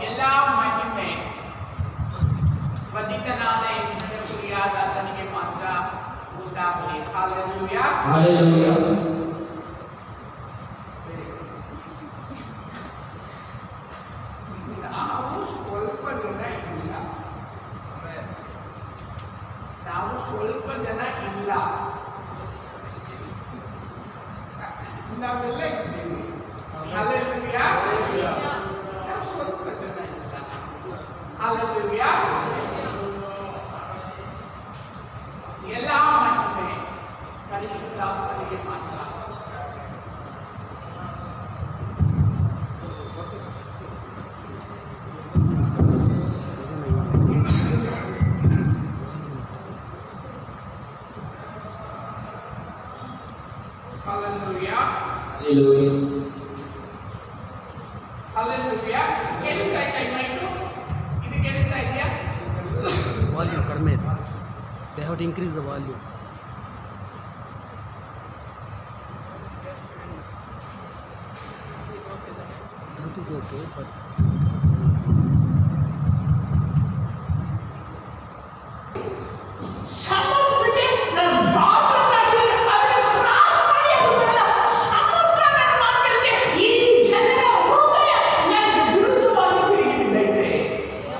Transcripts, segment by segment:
ಎಲ್ಲ ಮಹಿಮೆ ವಧಿತನಾದ ಯಜ್ಞದ ಕುರಿಯಾದ ಆತನಿಗೆ ಮಾತ್ರ ಉಂಟಾಗಲಿ. ಹಲ್ಲೆಲೂಯಾ. ಹಲ್ಲೆಲೂಯಾ. ನಾವು ಸ್ವಲ್ಪ ಜನ ಇಲ್ಲ, ನಾವೆಲ್ಲ ಇದ್ದೀವಿ. ಹಲ್ಲೆಲೂಯಾ. ನಾವು ಸ್ವಲ್ಪ ಜನ ಇಲ್ಲ. ಹಲ್ಲೆಲೂಯಾ. ಎಲ್ಲ ಮಹಿಮೆ ಪರಿಶುದ್ಧಾತ್ಮನಿಗೆ ಮಾತ್ರ. Hallelujah. Hallelujah. Hallelujah. ಕೇಳಿಸ್ತಾ ಇದೆಯಾ ಮೈಕು? ಇದು ಕೇಳಿಸ್ತಾ ಇದೆಯಾ? ವಾಲ್ಯೂಮ್ ಕಡಿಮೆ ಇದೆ. They have to increase the volume. That is okay, but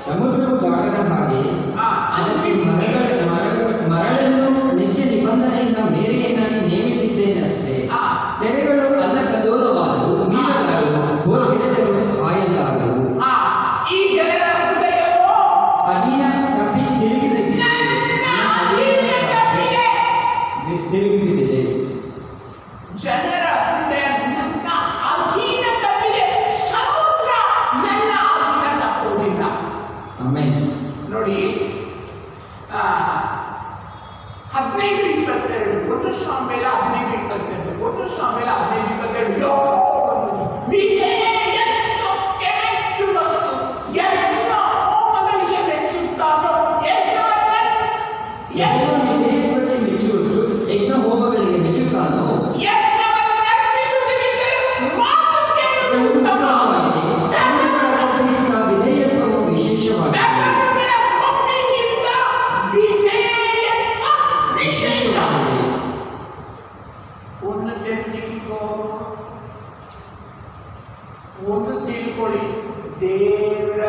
ಸಮುದ್ರವು ದಾಟದ ಹಾಗೆ ಅದಕ್ಕೆ ಮರಳನ್ನು ನಿತ್ಯ ನಿಬಂಧನೆಯಿಂದ ಮೇರೆಯನ್ನಾಗಿ ನೇಮಿಸಿದ್ದೇನಷ್ಟೇ. ತೆರೆಗಳು ಅಲ್ಲ ಕದೋಲವಾದವು, ಮೀನಲಾರವು, ಬೋರ್ಗಿಡಗಳು ಹಾಯಲಾರವು. ಈ ಜನರ ಹೃದಯವು ಅಧೀನ ತಪ್ಪಿ ತಿರುಗಿಬಿದ್ದಿದೆ. ಜನರ ಹೃದಯ ನನ್ನ ಅಧೀನ ತಪ್ಪಿದೆ. ಸಮುದ್ರ ನನ್ನ ಅಧೀನ ತಪ್ಪುವುದಿಲ್ಲ. ಆಮೆನ್. ನೋಡಿ 15:22 1 ಸಾಮುವೇಲ 15:22 1 ಸಾಮುವೇಲ 15:22 ವಿಧೇಯತ್ವಕ್ಕೆ ಮೆಚ್ಚುವಷ್ಟು ಯಜ್ಞ ಹೋಮಗಳಿಗೆ ಮೆಚ್ಚುತ್ತಾನೋ ವಿಧೇಯತ್ವಕ್ಕೆ ಮೆಚ್ಚುವಷ್ಟು ಯಜ್ಞ ಹೋಮಗಳಿಗೆ ಮೆಚ್ಚುತ್ತಾನೋ ವಿಧೇಯತ್ವವು ವಿಶೇಷವಾಗಿದೆ. ಒಂದು ತಿಳ್ಕೊಳ್ಳಿ, ದೇವರ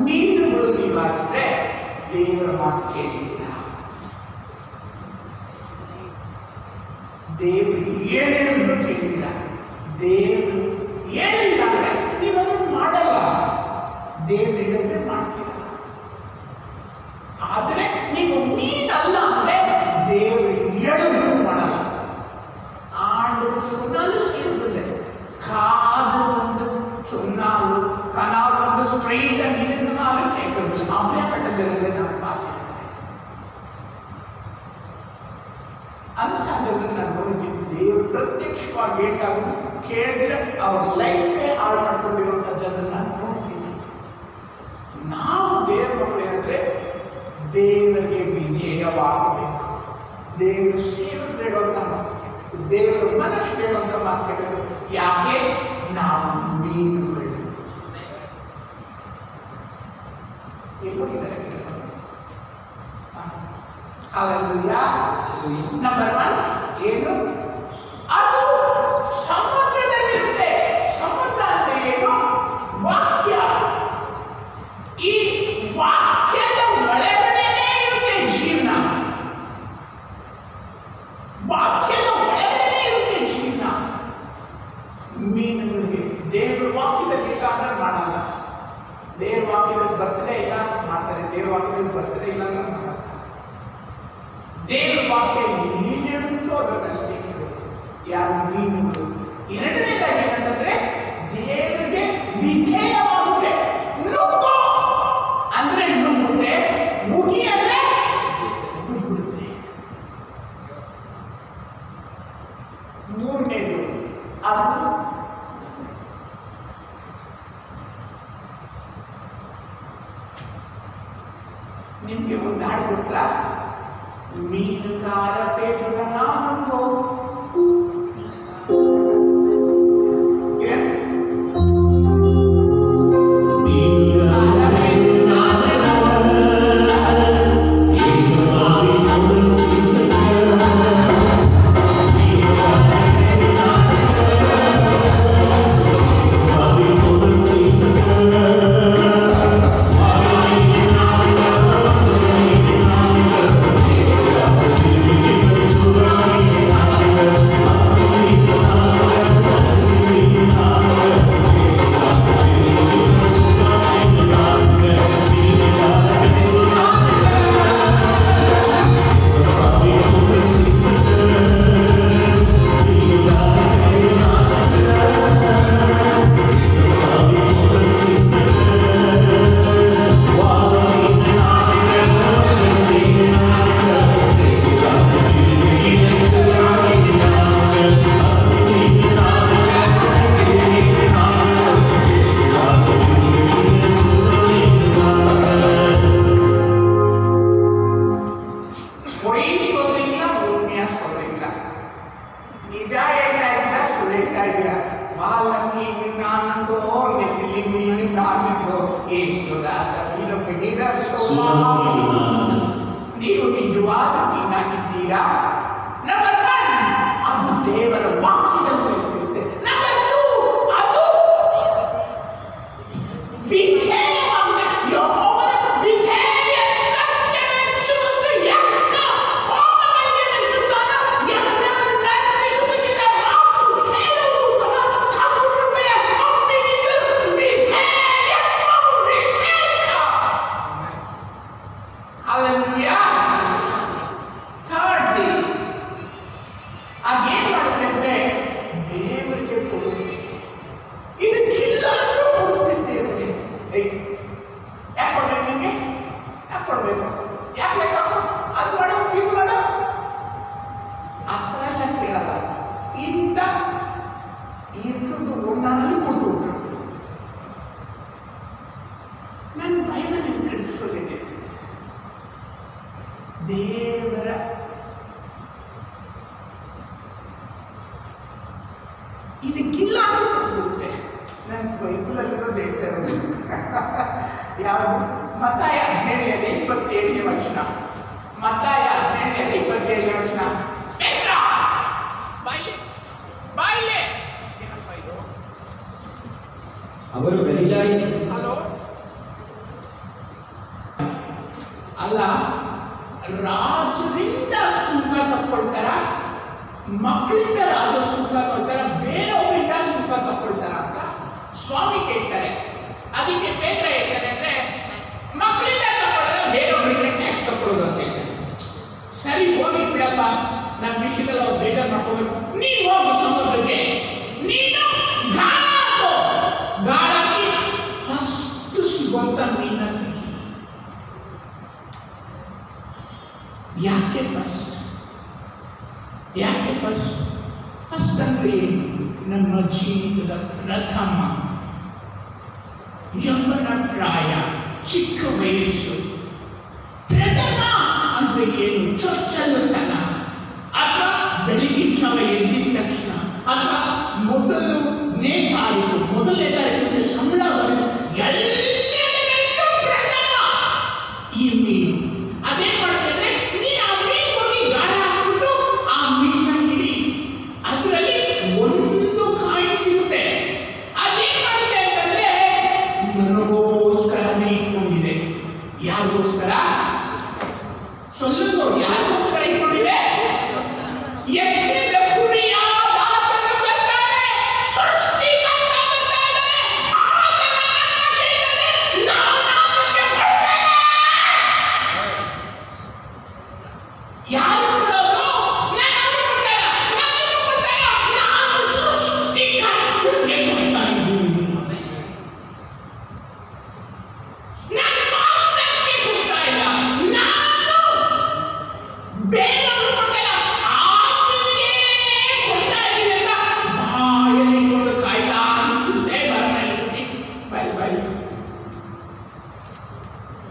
ಮೀನುಗಳು ನೀವಾದ್ರೆ ದೇವರ ಮಾತು ಕೇಳಿದ್ದೀರ. ದೇವರು ಏನೇನು ಕೇಳಿಲ್ಲ. ದೇವರು ಏನಿಲ್ಲ ಅಂದ್ರೆ ನೀವು ಅದನ್ನು ಮಾಡಲ್ಲ. ದೇವರು ಹೇಳಿದ್ರೆ ಮಾಡ್ತೀರ. ಆದರೆ ನೀವು ಮೀನಲ್ಲ ಅಂದ್ರೆ ದೇವರು ಹೇಳಿದ್ರು ಮಾಡಲ್ಲ. ஆண்டு சொன்னாலும் செய்வதில்லை. காது வந்து சொன்னாலும் கனாவு வந்து ஸ்ட்ரெயிட்டா நின்றுனாலும் கேட்கறதில்லை. அப்படியேப்பட்ட ஜனங்களை நான் பார்த்திருக்கிறேன். ಅಂತ ಜನರನ್ನು ನಾನು ನೋಡಿದ್ದೀನಿ. ದೇವರು ಪ್ರತ್ಯಕ್ಷವಾಗಿ ಏಟಾದರೂ ಕೇಳಿದ್ರೆ ಅವ್ರ ಲೈಫೇ ಹಾಳು ಮಾಡ್ಕೊಂಡಿರುವಂಥ ಜನರನ್ನು ನಾನು ನೋಡಿದ್ದೀನಿ. ನಾವು ದೇವರ ಮಕ್ಕಳು ಏನಂದ್ರೆ ದೇವರಿಗೆ ವಿಧೇಯವಾಗಬೇಕು. ದೇವರು ಸೇವಕರಿಡುವಂಥ ದೇವರ ಮನಸ್ಸು ಹೇಳುವಂಥ ಮಾತುಗಳು. ಯಾಕೆ? ನಾವು ಮೀನುಗಳು. ಎಲ್ಲಿದ್ದಾರೆ? ಹಲ್ಲೆಲೂಯಾ. ನಂಬರ್ 1 ಏನು? ಅದು ಸಮುದ್ರದಲ್ಲಿರುತ್ತೆ. ಸಮುದ್ರ ಅಂದ್ರೆ ಏನು? ವಾಕ್ಯ. ಈ ವಾಕ್ಯದ ಒಳಗಡೆನೇ ಇರುತ್ತೆ ಜೀವನ. ವಾಕ್ಯದ ಒಳಗಡೆ ಇರುತ್ತೆ ಜೀವನ. ಮೀನುಗಳಿಗೆ ದೇವರ ವಾಕ್ಯದಲ್ಲಿ ಇಲ್ಲ ಅಂದ್ರೆ ಮಾಡಲ್ಲ. ದೇವರ ವಾಕ್ಯದಲ್ಲಿ ಬರ್ತದೆ ಇಲ್ಲ ಮಾಡ್ತಾರೆ. ದೇವರ ವಾಕ್ಯದಲ್ಲಿ ಬರ್ತದೆ ಇಲ್ಲ ಅಂದ್ರೆ ಮಾಡಲ್ಲ. ದೇವರ ವಾಕ್ಯ ಏನಿರುತ್ತೋ ಅದನ್ನಷ್ಟೇ ಕೇಳಬೇಕು. ಯಾರು ಮೀನುಗಳು ಮೂರನೇದು ಅದು ನಿಮ್ಗೆ ಒಂದು ಹಾಡು ಗೊತ್ತಾ? ಮೀನುಗಾರ ಪೇಟದ ನಾಮಂದು ನಿಜ ಹೇಳ್ತಾ ಇದ್ದೀರಾ, ಸುಳ್ಳು ಹೇಳ್ತಾ ಇದ್ದೀರಾ? ಮಾಲಂಗಿ ನಾನಂದೋ ನೆಲ್ಲಿ ನಾನಂದೋ ಯೇಸುರಾಜ ವೀರಪಡಿರ ನೀವು ನಿಜವಾದ ಮೀನಾಗಿದ್ದೀರಾ? ನಂಬರ್ 1 ಅದು ದೇವರ ವಾಕ್ಯದಲ್ಲಿ ಬಯಸಿರುತ್ತೆ. ನಂಬರ್ 2 ಅದು ವಿಧೇಯವಾದ ಯೆಹೋವನ ವಿಧೇಯ ಕರ್ತನ ಚೂಸ್ತ ಯಜ್ಞ ಹೋಮಗಳಿಗೆ ಮೆಚ್ಚುತ್ತಾನ. ಯಜ್ಞವನ್ನು ಅರ್ಪಿಸುವುದಕ್ಕಿಂತ ಮಾತು ಕೇಳುವುದು ತಗುರುಬೆಯ ಒಪ್ಪಿಗೆಯಿಂದ ವಿಧೇಯತ್ವವು ವಿಶೇಷ. ಹಲ್ಲೆಲೂಯಾ. ಥರ್ಡ್ಲಿ ಅದೇನು ಮಾಡುತ್ತೆ? ದೇವರಿಗೆ ಕೊಡುತ್ತೆ. ಇದಕ್ಕಿಲ್ಲ ಅಂದ್ರೂ ಕೊಡುತ್ತೆ ದೇವರಿಗೆ. ಯಾಕೆ ಕೊಡ್ಬೇಕು ನಿಮಗೆ? ಯಾಕೆ ಕೊಡ್ಬೇಕು? ಯಾಕೆ ಬೇಕಾದ್ರು ಅದು ಮಾಡೋ ಇದು ಮಾಡೋ ಆ ಥರ ಎಲ್ಲ ಕೇಳಲ್ಲ. ಇಂಥ ಇರ್ತದ್ದು ಒಂದಾದ್ರೂ ಕೊಟ್ಟು ನಾನು ಬೈಬಲ್ ತಿಳಿಸೋದಿದೆ. ದೇವರ ಇದಕ್ಕಿಲ್ಲ ಅಂತ ಕೊಟ್ಬಿಡುತ್ತೆ. ನನ್ನ ಬೈಬಲಲ್ಲಿರೋದು ಹೇಳ್ತಾ ಇರೋದು ಯಾವುದು? ಮತ್ತಾಯ 17ನೇ ವಚನ. ಮತ್ತಾಯ 17ನೇ ವಚನ. ಪೇತ್ರ ಬಾಯಿಲೆ ಬಾಯಿಲೆ ಏನಪ್ಪ ಇದು? ಅವರು ಗಲಿಲಾಯ ಹಲೋ ಅಲ್ಲ, ರಾಜರಿಂದ ಸುಖ ತಕ್ಕೊಳ್ತಾರ, ಮಕ್ಕಳಿಂದ ರಾಜ ಸುಖ ತಗೊಳ್ತಾರ, ಬೇರೆಯವರಿಂದ ಸುಖ ತಕ್ಕೊಳ್ತಾರ ಅಂತ ಸ್ವಾಮಿ ಕೇಳ್ತಾರೆ. ಅದಕ್ಕೆ ಪೇತ್ರ ಹೇಳ್ತಾರೆ ಅಂದ್ರೆ ಮಕ್ಕಳಿಂದ ತಗೊಳ್ಳೋದ, ಬೇರೆಯವರಿಂದ ಟ್ಯಾಕ್ಸ್ ತಗೊಳ್ಳೋದು ಅಂತ ಹೇಳ್ತಾರೆ. ಸರಿ ಹೋಗಿ ಬಿಡಪ್ಪ, ನಮ್ಮ ವಿಷಯದಲ್ಲಿ ಅವ್ರು ಬೇಜಾರು ಮಾಡ್ಕೋಬೇಕು. ನೀನು ಹೋಗು ಸಮುದ್ರಕ್ಕೆ, ನೀನು ಗಾಳಾಗಿ ಫಸ್ಟ್ ಸಿಗುವಂತ ಮೀನ ತೆಗಿ. ಯಾಕೆ ಫಸ್ಟ್? ಯಾಕೆ ಫಸ್ಟ್? ಫಸ್ಟ್ ಅಂದ್ರೆ ನಮ್ಮ ಜೀವಿತದ ಪ್ರಥಮ ಯೌವನ ಪ್ರಾಯ, ಚಿಕ್ಕ ವಯಸ್ಸು. ಪ್ರಥಮ ಅಂದ್ರೆ ಏನು? ಚೊಚ್ಚಲತನ, ಅಥವಾ ಬೆಳಗಿನ ಜಾವ ಎದ್ದಿದ ತಕ್ಷಣ, ಅಥವಾ ಮೊದಲನೇ ತಾರೀಕು ಸಂಬಳ ಬರೋದು, ಎಲ್ಲದರಲ್ಲೂ ಪ್ರಥಮ ಈ ಮೀನು. ಅದೇನ್ ಮಾಡುತ್ತೆ? ನೀನು ಆ ಮೀನು ಹೋಗಿ ಗಾಳ ಹಾಕ್ಬಿಟ್ಟು ಆ ಮೀನ ಹಿಡಿ, ಅದರಲ್ಲಿ ಒಂದು ಕಾಯಿ ಸಿಗುತ್ತೆ. ಅದೇನ್ ಮಾಡುತ್ತೆ ಅಂತಂದ್ರೆ ನನಗೋಸ್ಕರನೇ ಇಟ್ಕೊಂಡಿದೆ. ಯಾರಿಗೋಸ್ಕರ? ಸೊಲ್ಲದು. ಯಾರಿಗೋಸ್ಕರ ಇಟ್ಕೊಂಡಿದೆ? ಯಜ್ಞದ ಕುರಿಯಾದ ಆತನು ಬರ್ತಾನೆ, ಸೃಷ್ಟಿಕರ್ತ ಬರ್ತಾ ಇದ್ದಾನೆ, ಆತನ ಅನ್ನ ಕೇಳ್ತಾನೆ,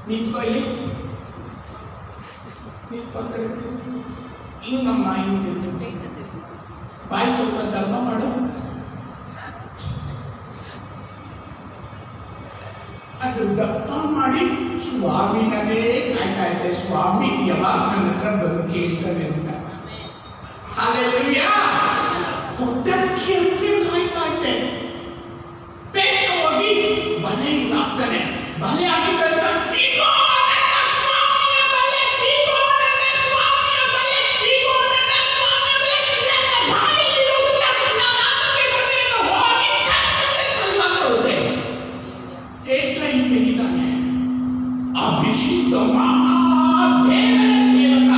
ನಿಂತ್ಕೊ ಇಲ್ಲಿ, ನಿಂತ್ಕೊ ಕಡೆ. ಹಿಂಗಮ್ಮ ಹಿಂಗೆ ಬಾಯಿ ಸ್ವಲ್ಪ ದಮ್ಮ ಮಾಡು. ಅದು ದಪ್ಪ ಮಾಡಿ ಸ್ವಾಮಿನೇ ಕಾಯ್ತಾ ಇದ್ದೆ. ಸ್ವಾಮಿ ಯಾವಾಗ ನನ್ನ ಹತ್ರ ಬಂದು ಕೇಳ್ತಾನೆ ಅಂತ. ಹಲ್ಲೆಲೂಯಾ. ಹೊಟ್ಟಕ್ಕೆ ಕಾಯ್ತಾ ಇದ್ದೆ. ಬೇಗ ಹೋಗಿ ಬಲೆಯಿಂದ ಹಾಕ್ತಾನೆ. ಬಲೆ ಹಾಕಿದ ತಕ್ಷಣ ಇಗೋ ನನ್ನ ಸ್ವಾಮಿಯ ಬಲೆ, ಇಗೋ ನನ್ನ ಸ್ವಾಮಿಯ ಬಲೆ, ಇಗೋ ನನ್ನ ಸ್ವಾಮಿಯ ಬಲೆ. ನನ್ನ ಬಾಯಿಲಿರೋದನ್ನ ನಾನು ಆತನಿಗೆ ಕೊಡ್ತೀನಿ ಅಂತ ಹೋಗಿ ಕಲ್ಲಾಕೊಳ್ಳುತ್ತೆ. ಏಟ್ರೈ ತೆಗಿತಾನೆ. ಅಭಿಷಿಕ್ತ ಮಹಾದೇವರ ಸೇವಕ.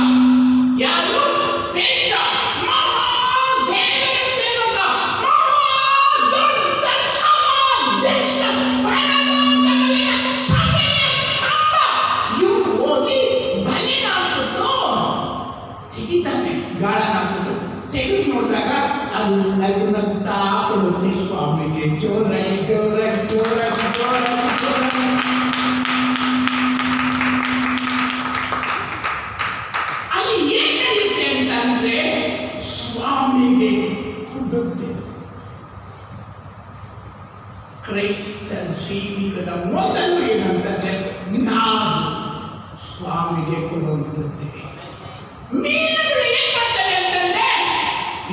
ಯಾರು? ಪೇತ್ರ. ಮಹಾದೇವರ ಸೇವಕ, ಮಹಾದೊಡ್ಡ ಸಭಾಧ್ಯಕ್ಷ, ಪರಲೋಕದಲ್ಲಿನ ಸಭೆಯ ಸ್ತಂಭ. ಇವ್ನು ಹೋಗಿ ಬಲೆನ ಹಾಕ್ಬಿಟ್ಟು ತೆಗಿತಾನೆ. ಗಾಳನ ಹಾಕ್ಬಿಟ್ಟು ತೆಗೆದು ನೋಡಿದಾಗ ಅಲ್ಲದು ನಗ್ತಾ ಕೊಡುತ್ತೆ ಸ್ವಾಮಿಗೆ. ಜೋರಾಗಿ ಜೋರಾಗಿ ಜೋರಾಗಿ ಜೋರಾಗಿ ಜೋರಾಗಿ. ಅಲ್ಲಿ ಏನ್ ನಡೆಯುತ್ತೆ ಅಂತಂದ್ರೆ ಸ್ವಾಮಿಗೆ ಕೊಡುತ್ತೆ. ಕ್ರೈಸ್ತ ಜೀವಿತದ ಮೊದಲು ಏನಂತಂದ್ರೆ ನಾವು ಸ್ವಾಮಿಗೆ ಕೊಡುವಂಥದ್ದೇ. ಮೀನುಗಳು ಏನ್ ಮಾಡ್ತವೆ ಅಂತಂದ್ರೆ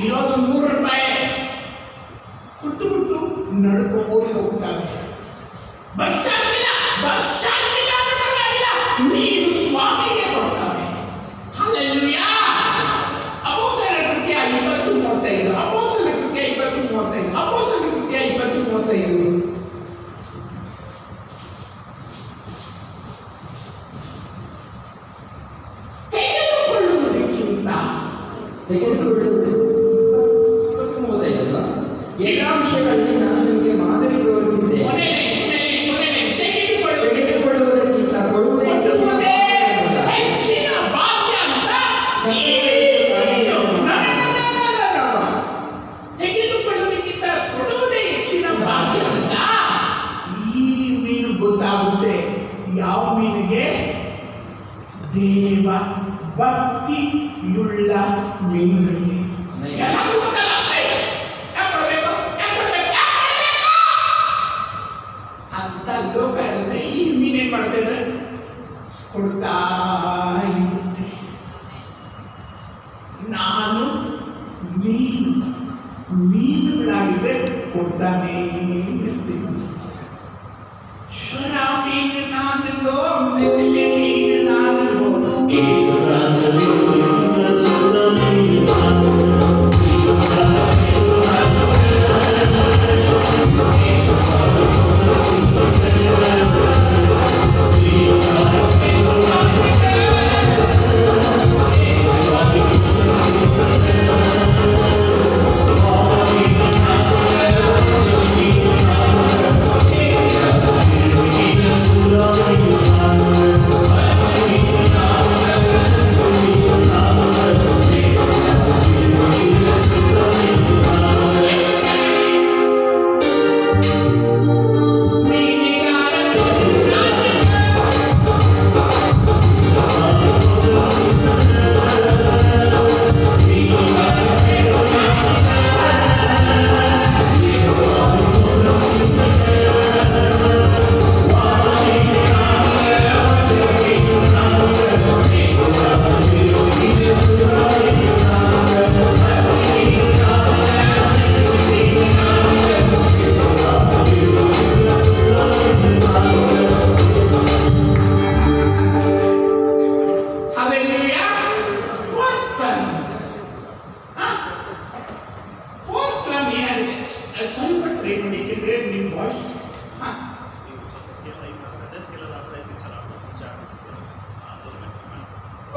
ಇರೋದು 100 ರೂಪಾಯಿ ಕೊಟ್ಟುಬಿಟ್ಟು ನಡ್ಕೊಂಡು ಹೋಗ್ತವೆ. ಬಸ್ ಆಗಿಲ್ಲ, ಬಸ್ ಆಗಿಲ್ಲ ಅಂದ್ರೆ ಪರವಾಗಿಲ್ಲ, ನೀನು ಸ್ವಾಮಿಗೆ ಕೊಡ್ತವೆ. ಹಲ್ಲೆಲೂಯಾ. ಅಪೊಸ್ತಲರ ಕೃತ್ಯ 20:35, ಅಪೊಸ್ತಲರ ಕೃತ್ಯ 20:35, ಅಪೊಸ್ತಲರ ಕೃತ್ಯ 20:35. ತೆಗೆದುಕೊಳ್ಳುವುದಕ್ಕಿಂತ ಎಲ್ಲ ವಿಷಯಗಳಲ್ಲಿ ನಾನು ನಿಮಗೆ ಮಾದರಿ ತೋರಿಸಿದ್ದೆ. ತೆಗೆದುಕೊಳ್ಳುವುದಕ್ಕಿಂತ ಕೊಡುವುದೇ ಹೆಚ್ಚಿನ ಭಾಗ್ಯ ಅಂತ. ತೆಗೆದುಕೊಳ್ಳುವುದಕ್ಕಿಂತ ಕೊಡುವುದೇ ಹೆಚ್ಚಿನ ಭಾಗ್ಯ ಅಂತ ಈ ಮೀನು ಗೊತ್ತಾಗುತ್ತೆ. ಯಾವ ಮೀನಿಗೆ? ದೇವ ಭಕ್ತಿಯುಳ್ಳ ಮೀನುಗಳಿಗೆ. ಎಲ್ಲರಿಗೂ ಗೊತ್ತಾಗುತ್ತೆ. ಯಾಕೆ ಕೊಡಬೇಕು, ಯಾಕೆ ಕೊಡಬೇಕು, ಯಾಕೆ ಕೊಡಬೇಕು ಅಂತ ಲೋಕ ಇರುತ್ತೆ. ಈ ಮೀನೇನ್ ಮಾಡುತ್ತೆ ಅಂದ್ರೆ ಕೊಡ್ತಾ ಇರುತ್ತೆ. ನಾನು ಮೀನುಗಳಾಗಿದ್ರೆ ಕೊಡ್ತಾನೆ ಇರ್ತೀನಿ. ಶರ ಮೀನು ನಾನಲ್ಲೋ, ಮೆದುಳೆ ಮೀನು ನಾನಲ್ಲೋ.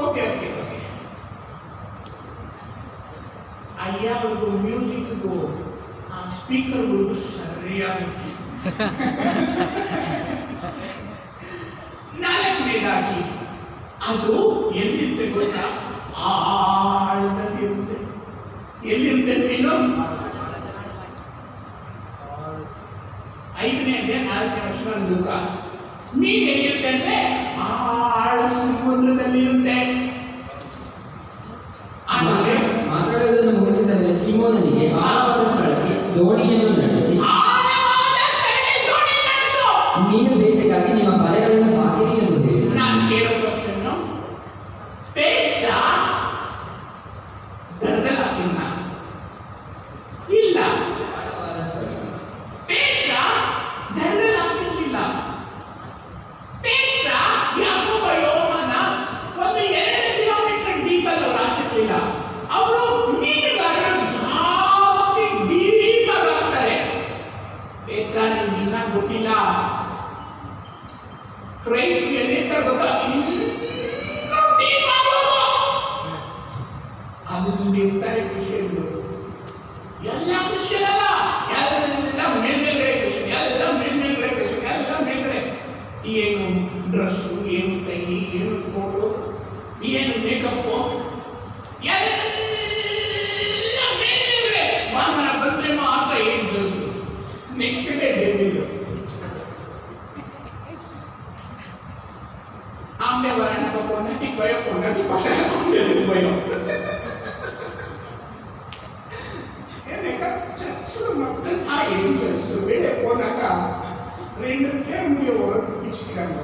Okay okay okay. ಅಯ್ಯ ಅವ್ರಿಗೂ ಮ್ಯೂಸಿಕ್ಗೂ ಆ ಸ್ಪೀಕರ್ಗಳಿಗೂ ಸರಿಯಾಗುತ್ತೆ. ನಾಲ್ಕನೇದಾಗಿ ಅದು ಎಲ್ಲಿರುತ್ತೆ ಗೊತ್ತಾ? ಆಳದಲ್ಲಿರುತ್ತೆ. ಎಲ್ಲಿರುತ್ತೆ ಮೀನು? 5ನೇ ಅಧ್ಯಾಯ 4ನೇ ವಚನ ಲೂಕ. ಮೀನು ಎಲ್ಲಿರುತ್ತೆ ಅಂದ್ರೆ ಆಳ ಸಮುದ್ರದಲ್ಲಿರುತ್ತೆ. ಆಮೇಲೆ ಮಾತಾಡುವುದನ್ನು ಮುಗಿಸಿದ ಮೇಲೆ ಸೀಮೋನನಿಗೆ ಆಳವಾದ ಸ್ಥಳಕ್ಕೆ ದೋಣಿಯನ್ನು ನಡೆಸಿ ಆಳವಾದ ಸ್ಥಳಕ್ಕೆ ದೋಣಿ ನಡೆಸು. ಮೀನು ಬೇಟೆಗಾಗಿ ನಿಮ್ಮ ಬಲೆಗಳನ್ನು ಹಾಕಿರಿ ಎಂದು ಹೇಳಿ. ನಾನು ಕೇಳೋ ಕ್ವಶನ್, ಪೇತ್ರ ದಡದಲ್ಲಿ ಹಾಕಿದ್ನ? ಇಲ್ಲ. ಆಳವಾದ ಸ್ಥಳ. ಪೇತ್ರ ದಡದಲ್ಲಿ ಹಾಕಿರ್ಲಿಲ್ಲ. ಪೇತ್ರ ಯಾಕೋಬ ಯೋಹಾನ ಒಂದು 2 ಕಿಲೋಮೀಟರ್ ಡೀಪಲ್ಲಿ ಅವ್ರು ಹಾಕಿರ್ಲಿಲ್ಲ. ಅವರು ಮೀನುಗಾರರು ಜಾಸ್ತಿ ಡೀಪ್ ಆಗಿ ಹಾಕ್ತಾರೆ. ಪೇತ್ರ ನಿಮ್ಗೆ ಇನ್ನ ಗೊತ್ತಿಲ್ಲ, ಕ್ರೈಸ್ಟ್ ಎಲ್ಲಿರ್ತಾರೆ ಗೊತ್ತಾ? ಇನ್ನೂ ಡೀಪ್ ಆಗೋದು. ಅಲ್ಲಿ ಇರ್ತಾರೆ ಕ್ರಿಶ್ಚಿಯನ್ರು. ಎಲ್ಲ ಕ್ರಿಶ್ಚಿಯನ್ ಅಲ್ಲ, ಎಲ್ಲ ಮೇಲ್ಮೇಲ್ಗಡೆ ಕ್ರಿಶ್ಚಿಯನ್, ಎಲ್ಲ ಮೇಲ್ಮೇಲ್ಗಡೆ ಕ್ರಿಶ್ಚಿಯನ್, ಎಲ್ಲ ಮೇಲ್ಗಡೆ. ಏನು ಡ್ರೆಸ್ಸು, ಏನು ಟೈ, ಏನು ಕೋಟು, ಏನು ಮೇಕಪ್ಪು, ಎಲ್ಲ ಮೇಲ್ಮೇಲ್ಗಡೆ. ವಾಮನ ಬಂದ್ರೆ ಮಾತ್ರ ಏಂಜಲ್ಸ್, ನೆಕ್ಸ್ಟ್ ಡೇ ಡೆವಿಲ್. ಆಮೇಲೆ ಬರೋಣ ಕೊಂಡಟಿ ಭಯ, ಕೊಂಡಟಿ ಭಯ. చర్చలు మొత్తం ఏం చేస్తూ వెళ్ళిపోనాక 2 కేములు ఇచ్చినాము.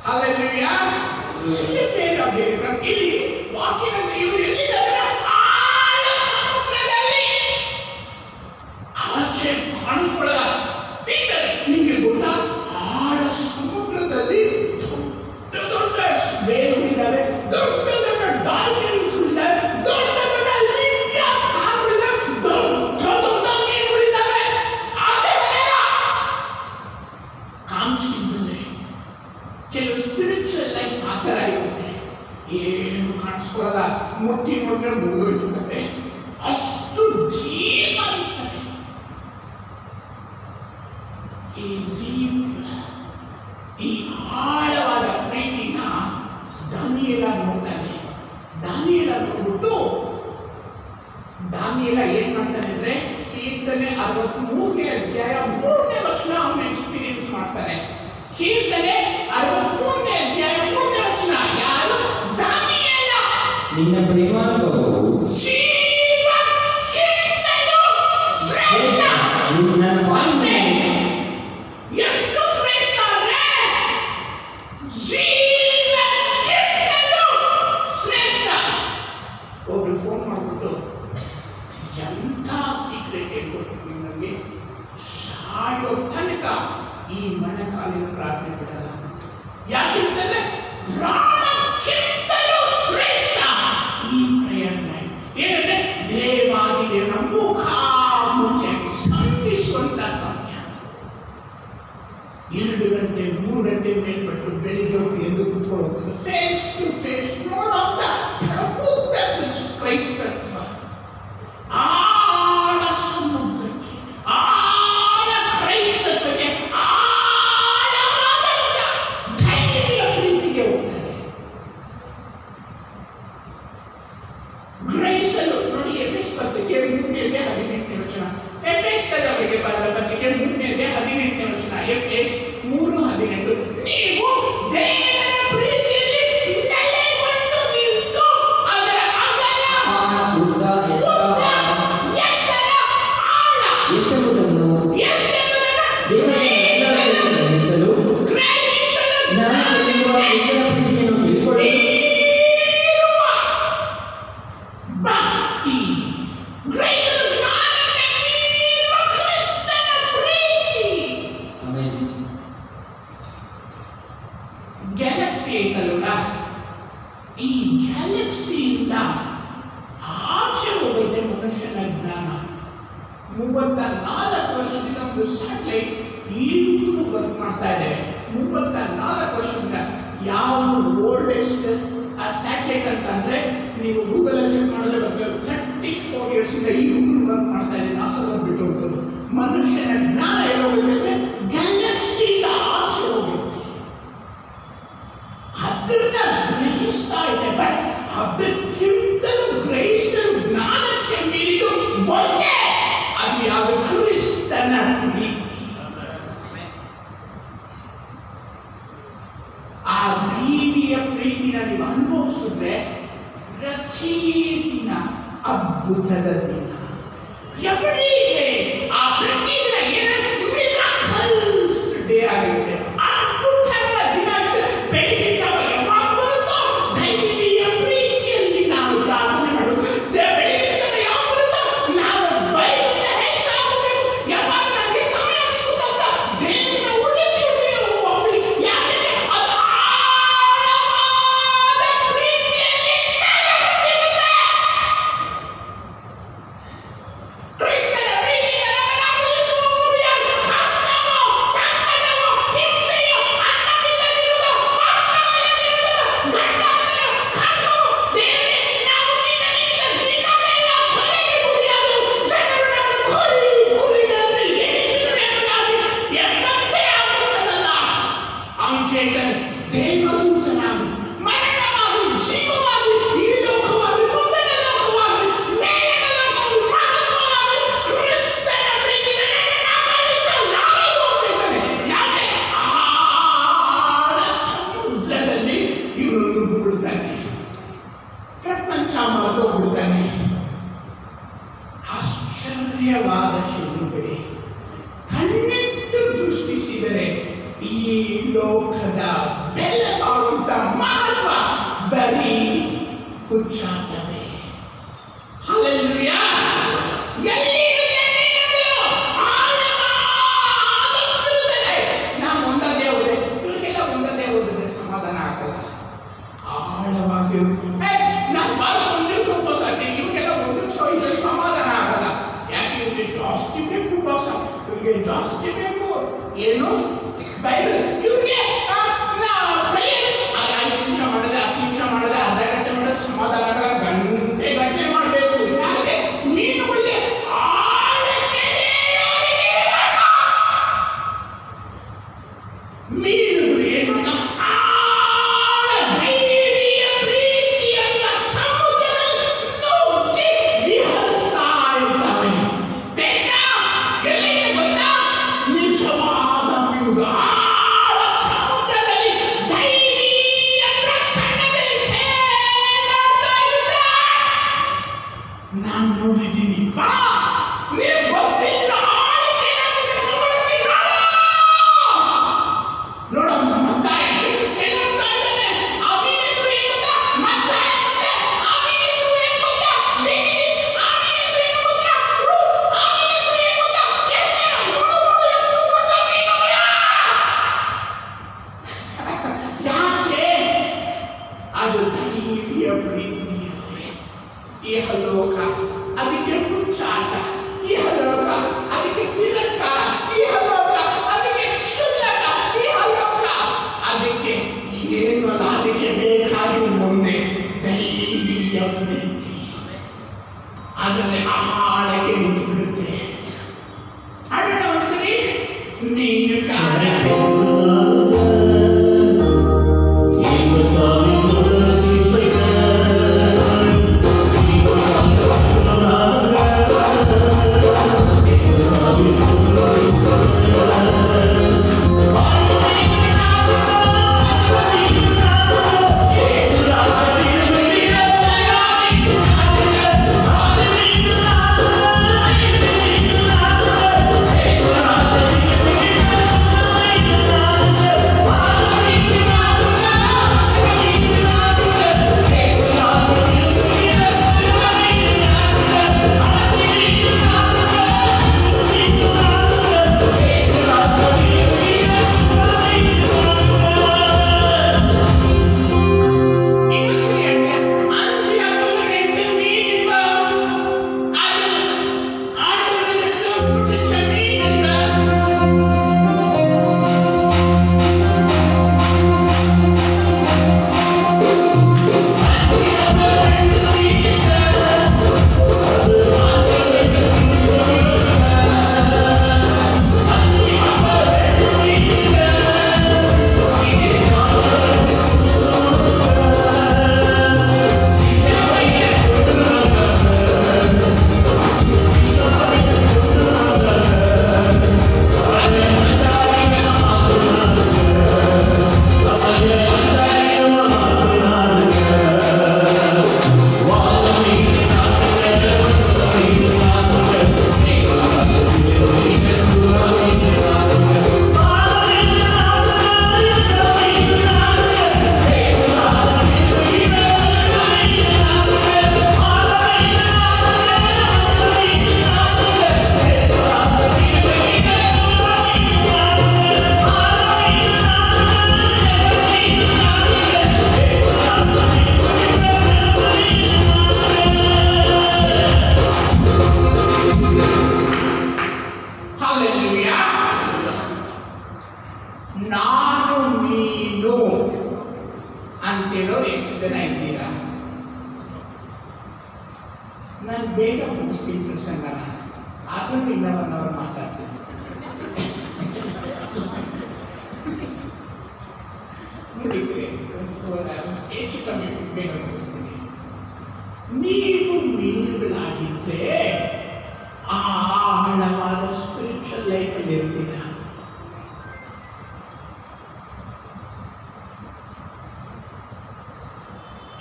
హల్లెలూయా. పేరు ಬೇರೆ ಇಲ್ಲಿ ವಾಕ್ಯದಲ್ಲಿ ಇವರು ಎಲ್ಲಿದ್ದಾರೆ? ಆಳ ಸಮುದ್ರದಲ್ಲಿ. ಆಚೆ ಕಾಣಿಸ್ಕೊಳ್ಳಲ್ಲ. ಪೀಟರ್, ನಿಮಗೆ ಗೊತ್ತಾ? ಆಳ ಸಮುದ್ರದಲ್ಲಿ ದೊಡ್ಡ ದೊಡ್ಡ ಬೇರುಗಳಿದ್ದಾವೆ, ದೊಡ್ಡ ದೊಡ್ಡ ಡಾಲ್ಫಿನ್ಸ್ ಇದ್ದಾವೆ, ದೊಡ್ಡ ದೊಡ್ಡ ಲಿಂಗ ಕಾಲುಗಳಿದ್ದಾವೆ, ದೊಡ್ಡ ದೊಡ್ಡ ಮೀನುಗಳಿದ್ದಾವೆ. ಆಚೆ ಬರಲ್ಲ. ಕಾಣಿಸ್ತಿದ್ದರೆ ಕೆಲವು ಸ್ಪಿರಿಚುವಲ್ ಲೈಫ್ ಆ ಥರ ಇರುತ್ತೆ. ಏನು ಕಾಣಿಸ್ಕೊಳ್ಳಲ್ಲ, ಮುಟ್ಟಿ ನೋಡಿದ್ರೆ ಮುಗಿದೋಯ್ತದೆ. ಅಷ್ಟು ಡೀಪ್ ಆಗಿರ್ತಾರೆ. ಈ ಡೀಪ್, ಈ ಆಳವಾದ ಪ್ರೀತಿನ ದಾನಿಯೇಲ ನೋಡ್ತಾನೆ. ದಾನಿಯೇಲ ನೋಡ್ಬಿಟ್ಟು ದಾನಿಯೇಲ ಏನ್ ಮಾಡ್ತಾನೆ ಅಂದ್ರೆ ಕೀರ್ತನೆ 63ನೇ ಅಧ್ಯಾಯ 3ನೇ ವಚನ ಅವನು ಎಕ್ಸ್ಪೀರಿಯನ್ಸ್ ಮಾಡ್ತಾನೆ. ಕೀರ್ತನೆ 63ನೇ ಅಧ್ಯಾಯ 3ನೇ ವಚನ. ಯಾರು? ದಾನಿಯೇಲ. ನಿನ್ನ ಪ್ರೇಮಾನುಭವವು ಜೀವಕ್ಕಿಂತಲೂ ಶ್ರೇಷ್ಠ. ನಿನ್ನ ವಾಸನೆ ಎಷ್ಟು ಶ್ರೇಷ್ಠ ಅಂದ್ರೆ ಜೀವಕ್ಕಿಂತಲೂ ಶ್ರೇಷ್ಠ. ಒಬ್ರು ಫೋನ್ ಮಾಡ್ಬಿಟ್ಟು ಎಂಥ ಸೀಕ್ರೆಟ್ ಹೇಳ್ಕೊಟ್ಟಿದ್ವಿ ನನಗೆ, ಸಾಯೋ ತನಕ ಈ ಮೊಣಕಾಲಿನ ಪ್ರಾರ್ಥನೆ ಬಿಡಲ್ಲ. ಯಾಕೆಂತಂದ್ರೆ ಪ್ರಾಣಕ್ಕಿಂತಲೂ ಶ್ರೇಷ್ಠ ಈ ಪ್ರಯಾಣ. ಏನಂದ್ರೆ ದೇವಾದಿದೇವನ ಮುಖಾಮುಖಿಯಾಗಿ ಸಂಧಿಸುವಂತ ಸಮಯ. 2 ಗಂಟೆ 3 ಗಂಟೆ ಮೇಲ್ಪಟ್ಟು ಬೆಳಿಗ್ಗೆ ಹೋಗಿ ಎಂದು ಕುತ್ಕೊಳ್ಳೋದು, ಫೇಸ್ ಟು ಫೇಸ್ ನೋಡುವಂತ ಪ್ರಭು ಕ್ರೈಸ್ತತ್ವ. ಆಳ ಸಮುದ್ರಕ್ಕೆ, ಆಳ ಕ್ರೈಸ್ತತ್ವಕ್ಕೆ, ಆಳವಾದಂತ ಧೈರ್ಯ ಪ್ರೀತಿಗೆ ಹೋಗ್ತಾರೆ. ಗ್ರಹಿಸಲು ನೋಡಿ, ಎಫೆಸ್ ಪತ್ರಿಕೆ 3ನೇ 18ನೇ ವಚನ. ಎಫೆಸ್ ಅವರಿಗೆ ಬರೆದ ಪತ್ರಿಕೆ 3ನೇ 18ನೇ ವಚನ. ಎಫೆಸ್ 3:18. ನೀವು ದೇವರ ಪ್ರೀತಿಯಲ್ಲಿ ನೆಲೆಗೊಂಡು ನಿಂತು ಅದರ ಅಗಲ, ಉದ್ದ, ಎತ್ತರ, ಆಳ ಎಷ್ಟೆಂಬುದನ್ನು ದೇವರನ್ನು ಗ್ರಹಿಸಲು ಜ್ಞಾನದಲ್ಲಿರುವ ಕ್ರಿಸ್ತನ ಪ್ರೀತಿಯನ್ನು ತಿಳ್ಕೊಳ್ಳಲು ಭಕ್ತಿ, ಗ್ರಹಿಸಲು ಜ್ಞಾನಕ್ಕೆ ಮೀರುವ ಕ್ರಿಸ್ತನ ಪ್ರೀತಿ. ಆಮೆನ್. ಗ್ಯಾಲಕ್ಸಿ ಐತಲ್ಲ, ಈ ಗ್ಯಾಲಕ್ಸಿಯಿಂದ ಆಚೆ ಹೋಗುತ್ತೆ ಮನುಷ್ಯನ ಜ್ಞಾನ. 34 ವರ್ಷದಿಂದ ಒಂದು ಸ್ಯಾಟಲೈಟ್ ಈಗಲೂ ವರ್ಕ್ ಮಾಡ್ತಾ ಇದೆ. 34 ವರ್ಷದಿಂದ. ಯಾವುದು ಓಲ್ಡೆಸ್ಟ್ ಆ ಸ್ಯಾಟಲೈಟ್ ಅಂತಂದ್ರೆ ನೀವು ಗೂಗಲ್ ಚೆಕ್ ಮಾಡಿದ್ರೆ ಬರ್ತದೆ. 34 years ಇಂದ ಈಗಲೂ ವರ್ಕ್ ಮಾಡ್ತಾ ಇದೆ. ನಾಸಾದಲ್ಲಿ ಬಿಟ್ಟು ಹೋಗ್ತದೆ. ಮನುಷ್ಯನ ಜ್ಞಾನ ಎಲ್ಲ ಹೋಗುತ್ತೆ, ಗ್ಯಾಲಕ್ಸಿಯಿಂದ ಆಚೆ ಹೋಗುತ್ತೆ. ಅದನ್ನ ಗ್ರಹಿಸ್ತಾ ಇದೆ. ಬಟ್ ಅದಕ್ಕಿಂತಲೂ ಗ್ರಹಿಸಲು ಜ್ಞಾನಕ್ಕೆ ಮೀರಿದು ಒಂದೇ, ಅದು ಯಾವ? ಕ್ರಿಸ್ತನ ಪ್ರೀತಿ. ಪ್ರೀತಿನ ನೀವು ಅನುಭವಿಸಿದ್ರೆ ಪ್ರತಿ ದಿನ ಅದ್ಭುತದ ದಿನ. ಎವರಿಗೆ ಆ ಪ್ರತಿ ದಿನ ಮಿರಾಕಲ್ಸ್ ಡೇ ಆಗಿರುತ್ತೆ, ಅದ್ಭುತಗಳ ದಿನ ಆಗಿದೆ. ಬೆಳಿಗ್ಗೆ ಜಾವ ಯಾವಾಗ ಬರುತ್ತೋ ದೈವಿಯ ಪ್ರೀತಿಯಲ್ಲಿ ನಾವು ಪ್ರಾರ್ಥನೆ ಮಾಡೋದು. ಬೆಳಿಗ್ಗೆ ಜಾವ ಯಾವಾಗ ಬರುತ್ತೋ ನಾವು ಬೈಬಲ್ನ ಹೆಚ್ಚಾಗಬೇಕು. ಯಾವಾಗ ನನಗೆ ಸಮಯ ಸಿಗುತ್ತೋ ಅಂತ ದೇವರನ್ನ ಹುಡುಕಿ ಯಾಕೆಂದ್ರೆ ಅದು ಆಳವಾದ ಪ್ರೀತಿಯಲ್ಲಿ ನೆಲೆಗೊಂಡಿರುತ್ತೆ. ಕ್ರಿಸ್ತನ ಪ್ರೀತಿಯಿಂದ ನಮ್ಮನ್ನು ಅನುಭವಿಸುವ ಯಾರು? ಕಷ್ಟವೋ, ಸಂಕಟವೋ, ಹಿಂಸೆಯೋ, ಅನ್ನವಿಲ್ಲದಿರುವುದೋ, ವಸ್ತ್ರವಿಲ್ಲದಿರುವುದೋ, ಗಂಡಾಂತರವೋ, ಖಡ್ಗವೋ, ದೇವರೇ, ನಾವು ನಿನ್ನಿಂದ ದಿನವೆಲ್ಲ ಕೊಲೆಗೆ ಗುರಿಯಾದೆವು. ಜನರು ನಮ್ಮನ್ನು ಕುರಿಗಳಂತೆ ಎಣಿಸಿದರು ಎಂಬಂತೆ ಆಗುತ್ತದಲ್ಲ. ಅಂಕೆಗಳು ದೇವದೂತನಾಗಿ, ಮರಣವಾಗಿ, ಜೀವವಾಗಿ, ಈ ಲೋಕವಾಗಿ, ಮುಂದಿನ ಲೋಕವಾಗಿ, ಮೇಲಿನ ಲೋಕವಾಗಿ, ಮಹತ್ವವಾಗಿ ಕ್ರಿಸ್ತನ ಪ್ರೀತಿನ ನನ್ನನ್ನು ಕಲಿಸಲಾರದು ಅಂತಿದ್ದಾನೆ. ಯಾಕೆ? ಆಳ ಸಮುದ್ರದಲ್ಲಿ ಇವನು ನುಗ್ಗಿಬಿಡ್ತಾನೆ, ಪ್ರಪಂಚ ಮರೆತೋಗ್ಬಿಡ್ತಾನೆ. ಆಶ್ಚರ್ಯವಾದ ಶಿಲುಬೆ ಕಣ್ಣೆತ್ತು ದೃಷ್ಟಿಸಿದರೆ ಈ ಲೋಕದ ಬೆಲೆ ಬಾಳುವಂತ ಮಹತ್ವ ಬರೀ ಹುಚ್ಚಾಟವೇ. ಹಲ್ಲೆಲೂಯಾ. ಎಲ್ಲಿರುತ್ತೆ ನೀನು? ಆಳವಾದ ಸಮುದ್ರದಲ್ಲಿ. ನಾನು ಒಂದದೇ ಹೋದೆ, ಇವರಿಗೆಲ್ಲ ಒಂದದೇ ಹೋದರೆ ಸಮಾಧಾನ ಆಗಲ್ಲ. ಆಳವಾಗಿ ನಾನು ಬಾಳ ಒಂದು ದಿವಸ ಉಪವಾಸ ಆಗ್ತೀನಿ, ಇವರಿಗೆಲ್ಲ ಒಂದು ದಿವಸ ಇದ್ರೆ ಸಮಾಧಾನ ಆಗಲ್ಲ. ಯಾಕೆ? ಇವ್ರಿಗೆ ಜಾಸ್ತಿ ಬೇಕು ಉಪವಾಸ, ಇವ್ರಿಗೆ ಜಾಸ್ತಿ ಬೇಕು ಏನು ಬೈಬಲ್, ಇವ್ರಿಗೆ ಪ್ರೇಯರ್ 5 ನಿಮಿಷ ಮಾಡಿದ್ರೆ 10 ನಿಮಿಷ ಮಾಡಿದ್ರೆ ಅರ್ಧ ಗಂಟೆ ಮಾಡಿದ್ರೆ ಸಮಾಧಾನ ಆಗಲ್ಲ, ಗಂಟೆ ಗಟ್ಟಲೆ ಮಾಡಬೇಕು. ಯಾಕೆ? ಮೀನುಗಳಿಗೆ ಆಳಕ್ಕೆ ಮೀನುಗಳು ಏನು ಆಳ ಧೈರ್ಯ ಪ್ರೀತಿ ಎಂಬ ಸಮುದ್ರದಲ್ಲಿ ನುಗ್ಗಿ ವಿಹರಿಸ್ತಾ ಇದ್ದಾವೆ. ಬೇಕಾ? ಎಲ್ಲಿಂದ ಗೊತ್ತಾ? ನಿಜವಾದ ಮೀನುಗಳು ಆಳ ಸಮುದ್ರದಲ್ಲಿ ಧೈರ್ಯ ಪ್ರಸನ್ನದಲ್ಲಿ ತೇಲಾಡ್ತಾ ಇರುತ್ತೆ. ನಾನು ನೋಡಿದ್ದೀನಿ. ಬಾ, ನೀವು ಗೊತ್ತಿದ್ರೆ ಆಳಕ್ಕೆ ನಾನು ಗಮನಕ್ಕೆ ನೋಡೋಣ. ಮತ್ತಾಯ ಕೇಳುತ್ತಾ ಇದ್ದಾನೆ. ಆ ಮೀನೆಸರು ಏನು ಗೊತ್ತಾ? ಮತ್ತಾಯ ಮತ್ತೆ ಆ ಮೀನೆಸರು ಏನು ಗೊತ್ತಾ? ಮೇರಿ, ಆ ಮೀನೆಸರು ಏನು ಗೊತ್ತಾ? ರೂತ್, ಆ ಮೀನೆಸರು ಏನು ಗೊತ್ತಾ? ಎಸ್ತೇರ. ನೋಡು ಎಷ್ಟು ದೊಡ್ಡ ಮೀನುಗಳು. ಯಾಕೆ? ಅದು ಧೈರ್ಯ ಪ್ರೀತಿಯಲ್ಲೇ. ಇಹಲೋಕ ಅದಕ್ಕೆ ಹುಚ್ಚಾಟ, ಇಹಲೋಕ ಅದಕ್ಕೆ ತಿರಸ್ಕಾರ, ಇಹಲೋಕ ಅದಕ್ಕೆ ಕ್ಷುಲ್ಲಕ, ಇಹಲೋಕ ಅದಕ್ಕೆ ಏನು ಅಲ್ಲ. ಅದಕ್ಕೆ ಬೇಕಾಗಿರುವ ಒಂದೇ ದೈವೀಯ ಪ್ರೀತಿ. ಅದರಲ್ಲಿ ಆಳಕ್ಕೆ ನಿಂತು ಬಿಡುತ್ತೆ. ಅಣ್ಣ ಒಂದ್ಸರಿ ನೀನು ಜನ ಇದ್ದೀರಾ? ನಾನು ಬೇಗ ಮುಗಿಸ್ತೀನಿ ಪ್ರಸಂಗನ, ಆದ್ರೂ ಇನ್ನ 1 hour ಮಾತಾಡ್ತೀನಿ. ನೋಡಿದ್ರೆ ಹೆಚ್ಚು ಕಮ್ಮಿ ಬೇಗ ಮುಗಿಸ್ತೀನಿ. ನೀವು ಮೀನುಗಳಾಗಿದ್ರೆ ಆಳವಾದ ಸ್ಪಿರಿಚುವಲ್ ಲೈಫಲ್ಲಿ ಇರ್ತೀರ.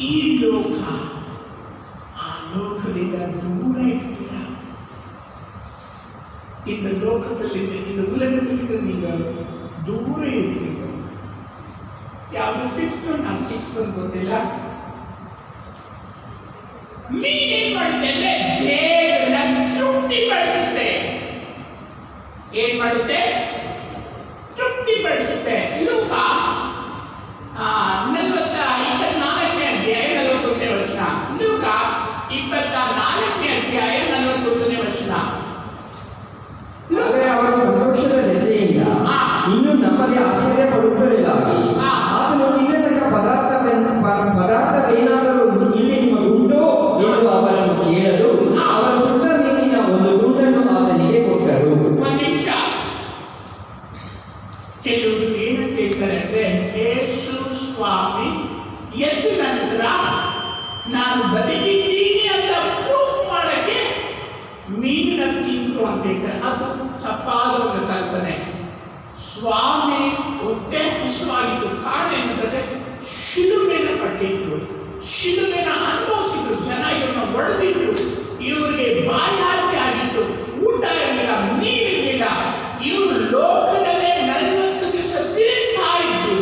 ಈ ಲೋಕ, ಆ ಲೋಕದಿಂದ ದೂರ ಇರ್ತೀರ. ಇನ್ನು ಲೋಕದಲ್ಲಿ, ಇನ್ನು ಉಲಗದಿಂದ ನೀವು ದೂರ ಇರ್ತೀರ. ಯಾವುದು 5th ನಾ 6th ಗೊತ್ತಿಲ್ಲ. ನೀನೇನ್ ಮಾಡುತ್ತೆ ಅಂದ್ರೆ ದೇವರನ್ನ ತೃಪ್ತಿ ಪಡಿಸುತ್ತೆ. ಏನ್ ಮಾಡುತ್ತೆ? ತೃಪ್ತಿ ಪಡಿಸುತ್ತೆ. ಲೋಕ 24ನೇ ಅಧ್ಯಾಯ 41ನೇ ವಚನ. ಲೋಕ 24ನೇ ಅಧ್ಯಾಯ 41ನೇ ವಚನ. ಆದರೆ ಅವರ ಸಂತೋಷದ ದೆಸೆಯಿಂದ ಇನ್ನೂ ನಮ್ಮಲ್ಲಿ ಆಶ್ಚರ್ಯ ಪಡುತ್ತಿರಲಿಲ್ಲ. ಆತನು ತಿನ್ನತಕ್ಕ ಪದಾರ್ಥವೇನಾದರೂ ಇಲ್ಲಿ ನಿಮಗುಂಟೋ ಎಂದು ಅವರನ್ನು ಕೇಳಲು ಅವರ ಸುಟ್ಟ ಮೀನಿನ ಒಂದು ತುಂಡನ್ನು ಆತನಿಗೆ ಕೊಟ್ಟರು. ಒಂದು ನಿಮಿಷ. ಕೆಲವರು ಏನಂತ ಹೇಳ್ತಾರೆ ಅಂದ್ರೆ, ಯೇಸು ಸ್ವಾಮಿ ಎದ್ದ ನಂತರ ನಾನು ಬದುಕಿದ್ದೀನಿ ಅಂತ ಪ್ರೂಫ್ ಮಾಡಕ್ಕೆ ಮೀನಿನ ತಿಂದ್ರು ಅಂತ ಹೇಳ್ತಾರೆ. ಅದು ತಪ್ಪಾದ ಒಂದು ಕಲ್ಪನೆ. ಸ್ವಾಮಿ ಹೊಟ್ಟೆ ಹಸುವಾಗಿತ್ತು. ಕಾರಣ ಏನಂತಂದ್ರೆ ಶಿಲುಬೆನ ಪಟ್ಟಿದ್ರು, ಶಿಲುಬೆನ ಅನುಭವಿಸಿದ್ರು. ಜನ ಇವ್ರನ್ನ ಒಡೆದಿಟ್ಟು ಇವ್ರಿಗೆ ಬಾಯಾರಿಕೆ ಆಗಿತ್ತು. ಊಟ ಇರಲಿಲ್ಲ, ನೀರಿರಲಿಲ್ಲ. ಇವರು ಲೋಕದಲ್ಲೇ 40 ದಿವಸ ತಿರುಗ್ತಾ ಇದ್ರು.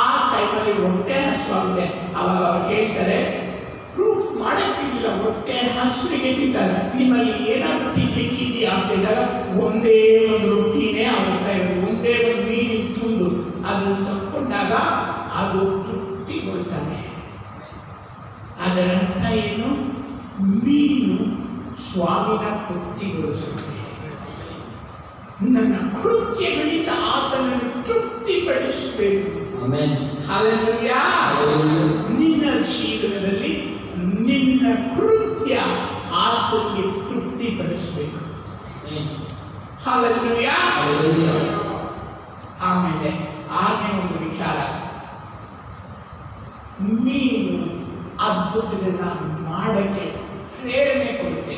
ಆ ಟೈಮಲ್ಲಿ ಹೊಟ್ಟೆ ಹಸುವಾಗಿದೆ. ಅವಾಗ ಅವ್ರು ಹೇಳ್ತಾರೆ, ಪ್ರೂಫ್ ಮಾಡಕ್ಕಿಲ್ಲ, ಹೊಟ್ಟೆ ಹಸುವಿಗೆ ತಿಂತಾರೆ. ನಿಮ್ಮಲ್ಲಿ ಏನಾದರೂ ತಿನ್ಲಿಕ್ಕಿದೆಯಾ ಅಂತ ಹೇಳಿದಾಗ ಒಂದೇ ಒಂದು ರೊಟ್ಟಿನೇ ಅವ್ರ ಇರೋದು, ಒಂದೇ ಒಂದು ಮೀನಿನ ತುಂಡು. ಅದನ್ನು ತಕ್ಕೊಂಡಾಗ ಅದು ತೃಪ್ತಿಗೊಳ್ತಾನೆ. ಅದರ ಅರ್ಥ ಏನು? ಮೀನು ಸ್ವಾಮಿನ ತೃಪ್ತಿಗೊಳಿಸುತ್ತೆ. ನನ್ನ ಕೃತ್ಯಗಳಿಂದ ಆತನನ್ನು ತೃಪ್ತಿಪಡಿಸಬೇಕು. ಹಲ್ಲೆಲೂಯಾ. ನಿನ್ನ ಜೀವನದಲ್ಲಿ ನಿನ್ನ ಕೃತ್ಯ ಆತನಿಗೆ ತೃಪ್ತಿಪಡಿಸಬೇಕು. ಹಲ್ಲೆಲೂಯಾ. ಆಮೇಲೆ 6ನೇ ಒಂದು ವಿಚಾರ, ನೀನು ಅದ್ಭುತಗಳನ್ನ ಮಾಡಕ್ಕೆ ಪ್ರೇರಣೆ ಕೊಡುತ್ತೆ.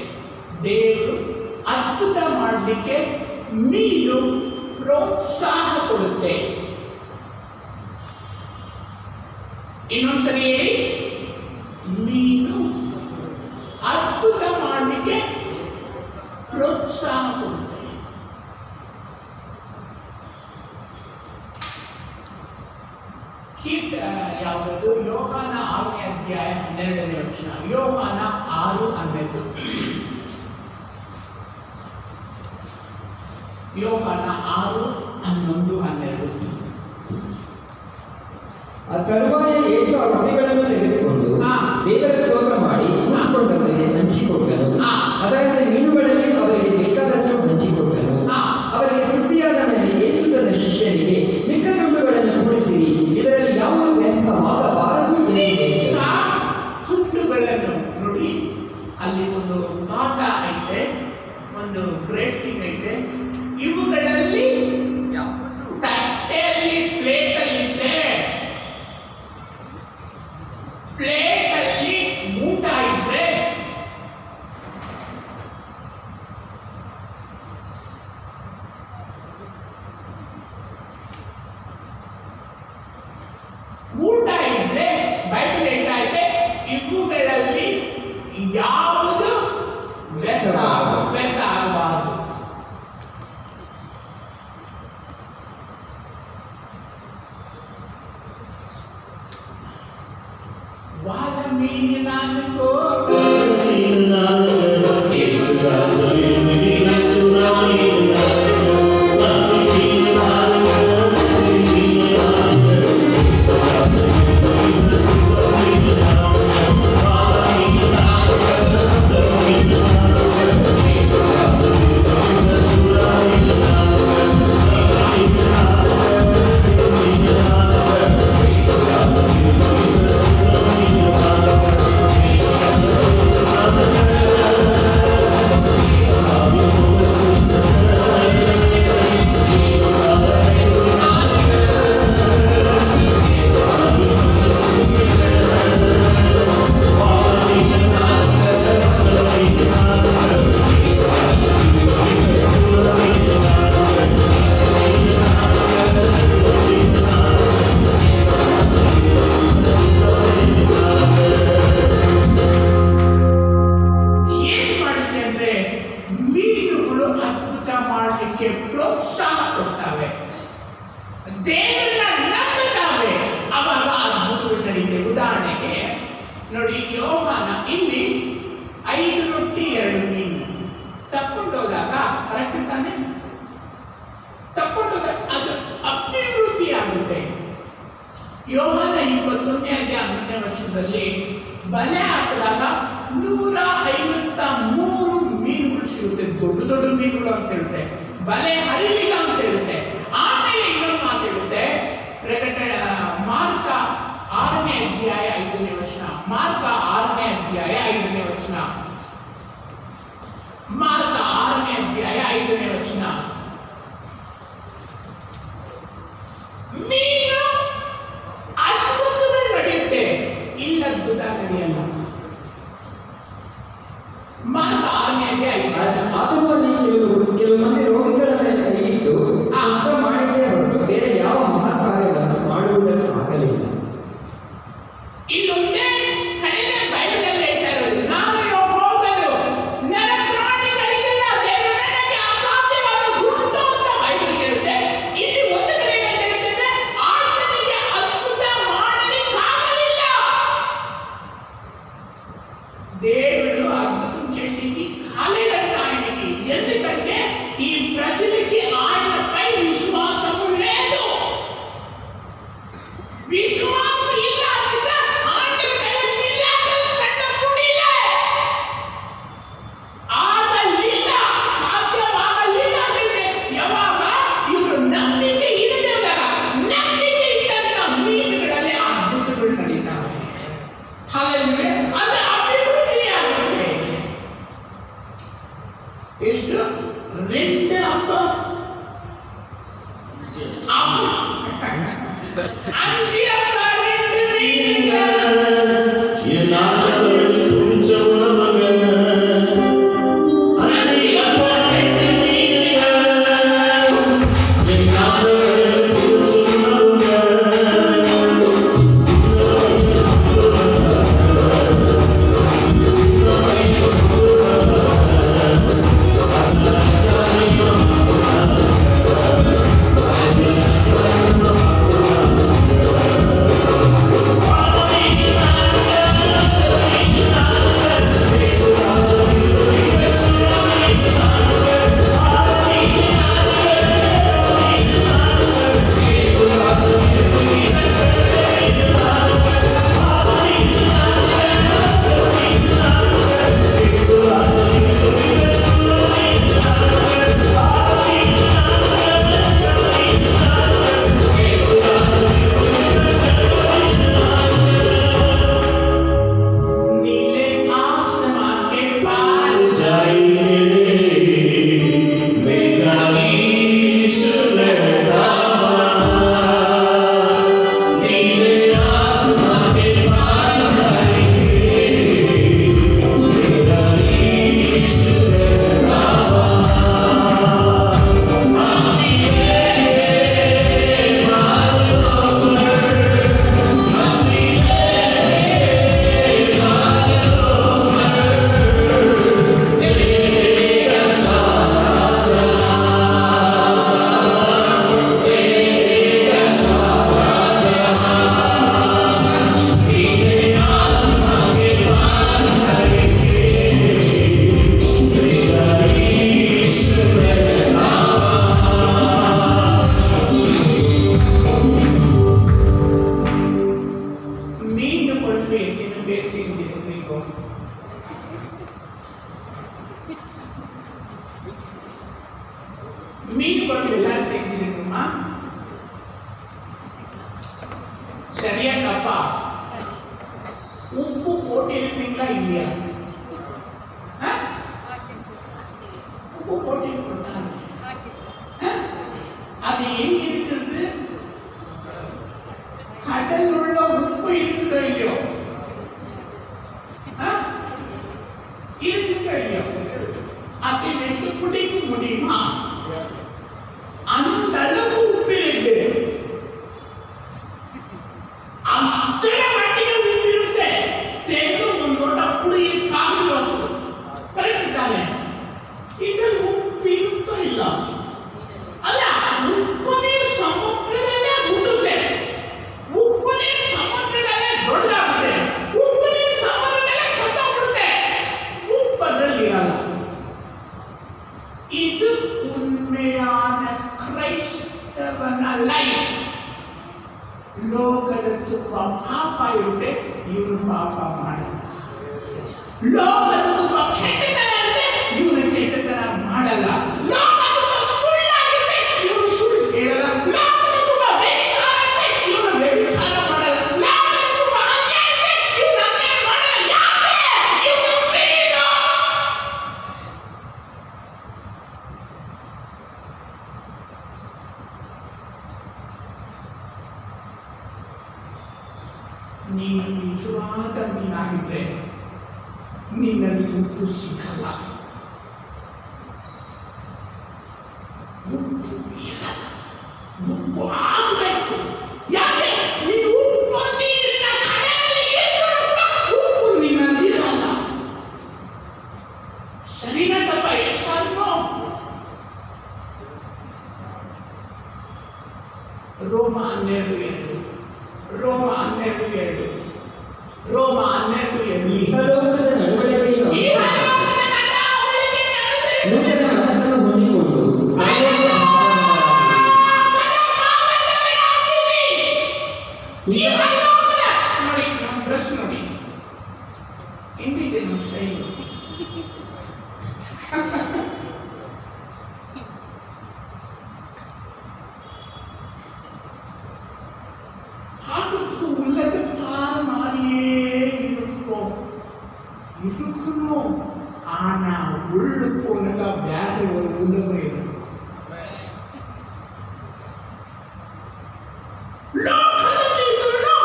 ದೇವರು ಅದ್ಭುತ ಮಾಡಲಿಕ್ಕೆ ನೀನು ಪ್ರೋತ್ಸಾಹ ಕೊಡುತ್ತೆ. ಇನ್ನೊಂದ್ಸರಿ ಹೇಳಿ, ನೀನು ಅದ್ಭುತ ಮಾಡಲಿಕ್ಕೆ ಪ್ರೋತ್ಸಾಹ ಕೊಡುತ್ತೆ. ಯಾವುದು? ಯೋಹಾನ 6ನೇ ಅಧ್ಯಾಯ 12ನೇ ವಚನ. ಯೋಹಾನ 6:12. ಯೋಹಾನ 6:11-12. ತರುವಾಯ ಯೇಸು ಆ ರೊಟ್ಟಿಗಳನ್ನು ತೆಗೆದುಕೊಂಡು ದೇವರ ಸ್ತೋತ್ರ ಮಾಡಿ ಕೂತ್ಕೊಂಡವರಿಗೆ ಹಂಚಿಕೊಟ್ಟನು. ಅದರಂತೆ ಮೀನುಗಳಲ್ಲಿ ಅವರಿಗೆ ಬೇಕಾದಷ್ಟು ಹಂಚಿಕೊಟ್ಟನು. ಅವರಿಗೆ ತೃಪ್ತಿಯಾದ ಮೇಲೆ ಯೇಸು ತನ್ನ ಶಿಷ್ಯರಿಗೆ ಮಿಕ್ಕ ತುಂಡುಗಳನ್ನು ಕೂಡಿಸಿರಿ, ಇದರಲ್ಲಿ ಯಾವುದು ವ್ಯರ್ಥವಾಗಬಾರದು. ತುಂಡುಗಳನ್ನು ನೋಡಿ, ಅಲ್ಲಿ ಒಂದು ಪಾಠ ಐತೆ, ಒಂದು ಗ್ರೇಟಿಂಗ್ ಐತೆ. ಇವುಗಳಲ್ಲಿ ತಟ್ಟೆಯಲ್ಲಿ ಪ್ಲೇಟಲ್ಲಿದೆ, ಪ್ಲೇಟಲ್ಲಿ ಊಟ ಇದ್ರೆ ಬೈಬಲ್ ಹೇಳ್ತಾ ಇದೆ, ಇವುಗಳಲ್ಲಿ ಯಾವುದು ವ್ಯರ್ಥ ಆಗಬಾರದು. ವಾದ ಮೀನಿನ ಅದ್ಭುತ ಮಾಡಲಿಕ್ಕೆ ಪ್ರೋತ್ಸಾಹ ಕೊಡ್ತಾವೆ, ದೇವರನ್ನ ನಂಬುತ್ತಾವೆ, ಅವಾಗ ಅದ್ಭುತಗಳು ನಡೀತವೆ. ಉದಾಹರಣೆಗೆ ನೋಡಿ, ಯೋಹಾನ ಇಲ್ಲಿ 5 ರೊಟ್ಟಿ 2 ಮೀನು ತಕ್ಕೊಂಡೋದಾಗ, ಕರೆಕ್ಟ್ ತಾನೆ? ತಕ್ಕೊಂಡೋದಾಗ ಅದು ಅಭಿವೃದ್ಧಿ ಆಗುತ್ತೆ. ಯೋಹಾನ 21ನೇ ಅಧ್ಯಾಯ 10ನೇ ವರ್ಷದಲ್ಲಿ ಬಲೆ ಹಾಕಿದಾಗ 153 ಮೀನುಗಳು ಸಿಗುತ್ತೆ. ದೊಡ್ಡ ದೊಡ್ಡ ಮೀನುಗಳು ಅಂತ ಹೇಳುತ್ತೆ, ಬಲೆ ಹರಿಲಿಲ್ಲ ಅಂತ ಹೇಳುತ್ತೆ. ಆಮೇಲೆ ಇನ್ನೊಂದು ಮಾತು ಹೇಳುತ್ತೆ, ಮಾರ್ಕ 6ನೇ ಅಧ್ಯಾಯ 5ನೇ ವಚನ, ಮಾರ್ಕ 6ನೇ ಅಧ್ಯಾಯ 5ನೇ ವಚನ, ಮಾರ್ಕ 6ನೇ ಅಧ್ಯಾಯ 5ನೇ ವಚನ. ಮೀನು ಅದ್ಭುತಗಳು ನಡೆಯುತ್ತೆ, ಇಲ್ಲ ಅದ್ಭುತ ನಡೆಯಲ್ಲ. ಮಾರ್ಕ 6ನೇ ಅಧ್ಯಾಯ 5. ಆತನಲ್ಲಿ ಕೆಲವು ಮಂದಿ ರೋಗಿಗಳ ಮೇಲೆ ಕೈಯಿಟ್ಟು ಸ್ವಸ್ಥ ಮಾಡಿದ್ದೇ ಹೊರತು ಬೇರೆ ಯಾವ ಮಹತ್ ಕಾರ್ಯವನ್ನು ಮಾಡುವುದಕ್ಕಾಗಲಿಲ್ಲ. ಇಲ್ಲೊಂದೇ ಕಡಿಮೆ ಬೈಬಲಲ್ಲಿ ಹೇಳ್ತಾ ಇರೋದು, ನಾನು ಹೋಗಲು ನರಪ್ರಾಣಿಗಳಿಗೆಲ್ಲ ದೇವರು ನನಗೆ ಅಸಾಧ್ಯವಾದ ಗುರುತು ಅಂತ ಬೈಬಲ್ ಹೇಳುತ್ತೆ. ಇಲ್ಲಿ ಒಂದು ಕಡೆ ಏನು ಹೇಳ್ತಾರೆ, ಆತನಿಗೆ ಅದ್ಭುತ ಮಾಡಲಿಕ್ಕಾಗಲಿಲ್ಲ. దేవుడు అద్భుతం చేసింది కాలేదంట ఆయనకి. ఎందుకంటే ఈ ప్రజలకి ఆయనపై విశ్వాసము లేదు. విశ్వాసం ఇல்லாదక ఆయన పై మిరాకిల్స్ பண்ண முடியல, ಆಗಲಿಲ್ಲ, ಸಾಧ್ಯವಾಗಲಿಲ್ಲ. ಅಂದ್ರೆ ಯಾವಾಗ ಇವರು ನಂಬಿಕೆ ಇಲ್ಲದಾಗ, ನಂಬಿಕೆ ಇಟ್ಟಂತ ಮೀನುಗಳಲ್ಲಿ ಅದ್ಭುತಗಳು ನಡೀತಾವೆ. ಹಾಲೆಲೂಯಾ. ಅದು ಅಭಿವೃದ್ಧಿ ಆಗುತ್ತೆ. ಎಷ್ಟು? 2 ಹಬ್ಬ 5 ಹಬ್ಬ 2 ಮೀನುಗಳು. ಮೀನುಗಳು ಎಲ್ಲ ಸೇರ್ತಿರಮ್ಮ சரியாங்கப்பா உப்பு போட்டு இருப்பீங்களா இல்லையா? உப்பு போட்டு இருப்பீங்க. அது எங்க இருக்குது? கடல் உள்ள உப்பு இருக்குதோ இல்லையோ? இருக்குதோ இல்லையோ? அதை எடுத்து குடிக்க முடியுமா? அந்த அளவுக்கு உப்பு இருக்கு. ಅಷ್ಟೇ ಮಟ್ಟಿಗೆ ಉಪ್ಪಿರುತ್ತೆ. ತೆಗೆದು ಒಂದು ಲೋಟ ಪುಡಿ ಕಾಗಲು ಅಷ್ಟು ಕರೆಕ್ಟ್ ತಾನೆ. ಇದನ್ನು ಉಪ್ಪಿನ ಇದು ಉண்மையான ಕ್ರೈಸ್ತವನ ಲೈಫ್. ಲೋಕದ ತುಂಬ ಪಾಪ ಇರುತ್ತೆ, ಇವನು ಪಾಪ ಮಾಡಲ್ಲ. ಲೋಕದ ತುಂಬ ಕೆಟ್ಟತನ ಇರುತ್ತೆ, ಇವನು ಕೆಟ್ಟತನ ಮಾಡಲ್ಲ. ಲೋಕ ತುಂಬ ಸುಳ್ಳಾಗಿರುತ್ತೆ, ಇವನು ಸುಳ್ಳು ಹೇಳಲ್ಲ. ಲೋಕದ ತುಂಬ ವ್ಯಭಿಚಾರ ಇರುತ್ತೆ, ಇವನು ವ್ಯಭಿಚಾರ ಮಾಡಲ್ಲ. ಲೋಕದ ತುಂಬ ಅನ್ಯಾಯ ಇರುತ್ತೆ, ಇವನು ಅನ್ಯಾಯ ಮಾಡಲ್ಲ. ಯಾಕೆ? ಇವನು ಬೇಡ. ನೀನು ನಿಜವಾದ ಮೀನಾಗಿದ್ರೆ ನಿನ್ನಲ್ಲಿ ಉಪ್ಪು ಸಿಕ್ಕಲ್ಲ, ಉಪ್ಪು ಇರಲ್ಲ. ಉಪ್ಪು ಆಗಬೇಕು. ಯಾಕೆ? ನೀನು ಉಪ್ಪು ನೀರಿನ ಕಡೆಯಲ್ಲಿ ಇಟ್ಟರೂ ಕೂಡ ಉಪ್ಪು ನಿನ್ನಲ್ಲಿ ಇರಲ್ಲ. ಸರಿನಾ ತಪ್ಪ? ಎಷ್ಟನ್ನು ರೋಮ 12:2 ರೋಮ 12:2 ರೋಮ 12:2 ಇಹಲೋಕದ ನಡವಳಿಕೆಯನ್ನು ನೂತನ ಮನಸ್ಸನ್ನು ಹೊಂದಿಕೊಂಡು ನೋಡಿ, ನಮ್ಮ ಡ್ರೆಸ್ ನೋಡಿ, ಹೆಂಗಿದೆ ನಮ್ಮ ಸ್ಟೈಲು. அதுக்கு உலகத்தார் மாதிரியே இருக்கணும். ஆனா உள்ள போனதா வேற ஒரு உலகம் இருக்கும். ಲೋಕದಲ್ಲಿ ಇದ್ರೂ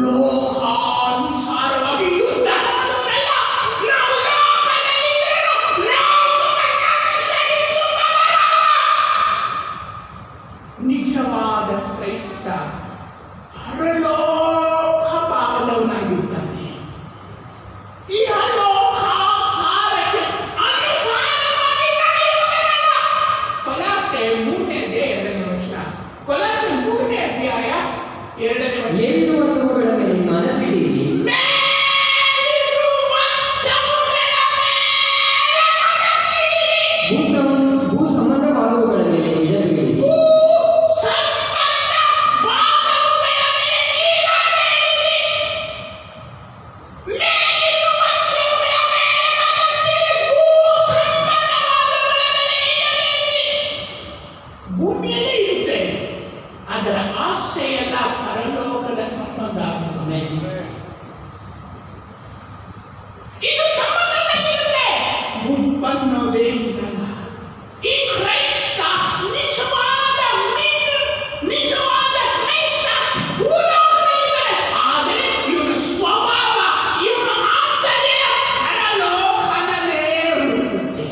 ಲೋಕಾನುಸಾರವಾಗಿ ಯುದ್ಧ ಮಾಡೋದಲ್ಲ. ನಾವು ಲೋಕದಲ್ಲಿ ಇದ್ರೂ ಲೋಕವನ್ನು ಅನುಸರಿಸುವವರಲ್ಲ. ನಿಜವಾದ ಕ್ರೈಸ್ತ ಪರಲೋಕ ಭಾಗದವನಾಗಿದ್ದಾನೆ. ಇಹಲೋಕಾಚಾರಕ್ಕೆ ಅನುಸಾರವಾಗಿ ನಡೆಯುವವರಲ್ಲ. ಕೊಲೊಸ್ಸೆ 3:2 ಕೊಲೊಸ್ಸೆ 3:2 ಮೇಲಿರುವಂತವುಗಳ ಮೇಲೆ ಮನಸ್ಸಿಡಿರಿ, ಭೂ ಸಂಬಂಧವಾದವುಗಳ ಮೇಲೆ ಇಡಬೇಡಿ. ಭೂಮಿಯಲ್ಲೇ ಇರುತ್ತೆ, ಅದರ ಆಸೆಯೆಲ್ಲ ಪರಲೋಕದ ಸಂಬಂಧ ಆಗುತ್ತದೆ. ಇದು ಸಮುದ್ರದಲ್ಲಿರುತ್ತೆ, ಉತ್ಪನ್ನವೇ ಇರಲ್ಲ. ಈ ಕ್ರೈಸ್ತ ನಿಜವಾದ ಮೀನು, ನಿಜವಾದ ಕ್ರೈಸ್ತ ಭೂಲೋಕದಲ್ಲಿದ್ದಾರೆ. ಆದರೆ ಇವನ ಸ್ವಭಾವ, ಇವನ ಆಂತರ್ಯ ಪರಲೋಕದಲ್ಲೇ ಇರುತ್ತೆ.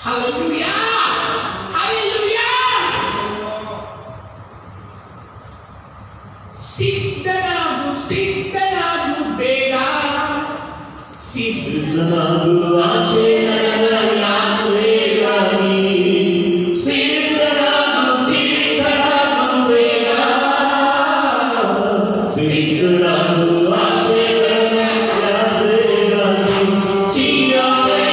Hallelujah, hallelujah. ಸಿದ್ಧನಾಗು, ಸಿದ್ಧನಾಗು ಬೇಗ, ಸಿದ್ಧನಾಗು ಆಚೆ ನಡೆದ ಯಾತ್ರೆಗಾಗಿ. ಸಿದ್ಧನಾಗು, ಸಿದ್ಧನಾಗು ಬೇಗ. ಸಿದ್ಧನಾಗು ಆಚೆ ನಡೆದ ಯಾತ್ರೆಗಾಗಿ. ಚಿರತೆ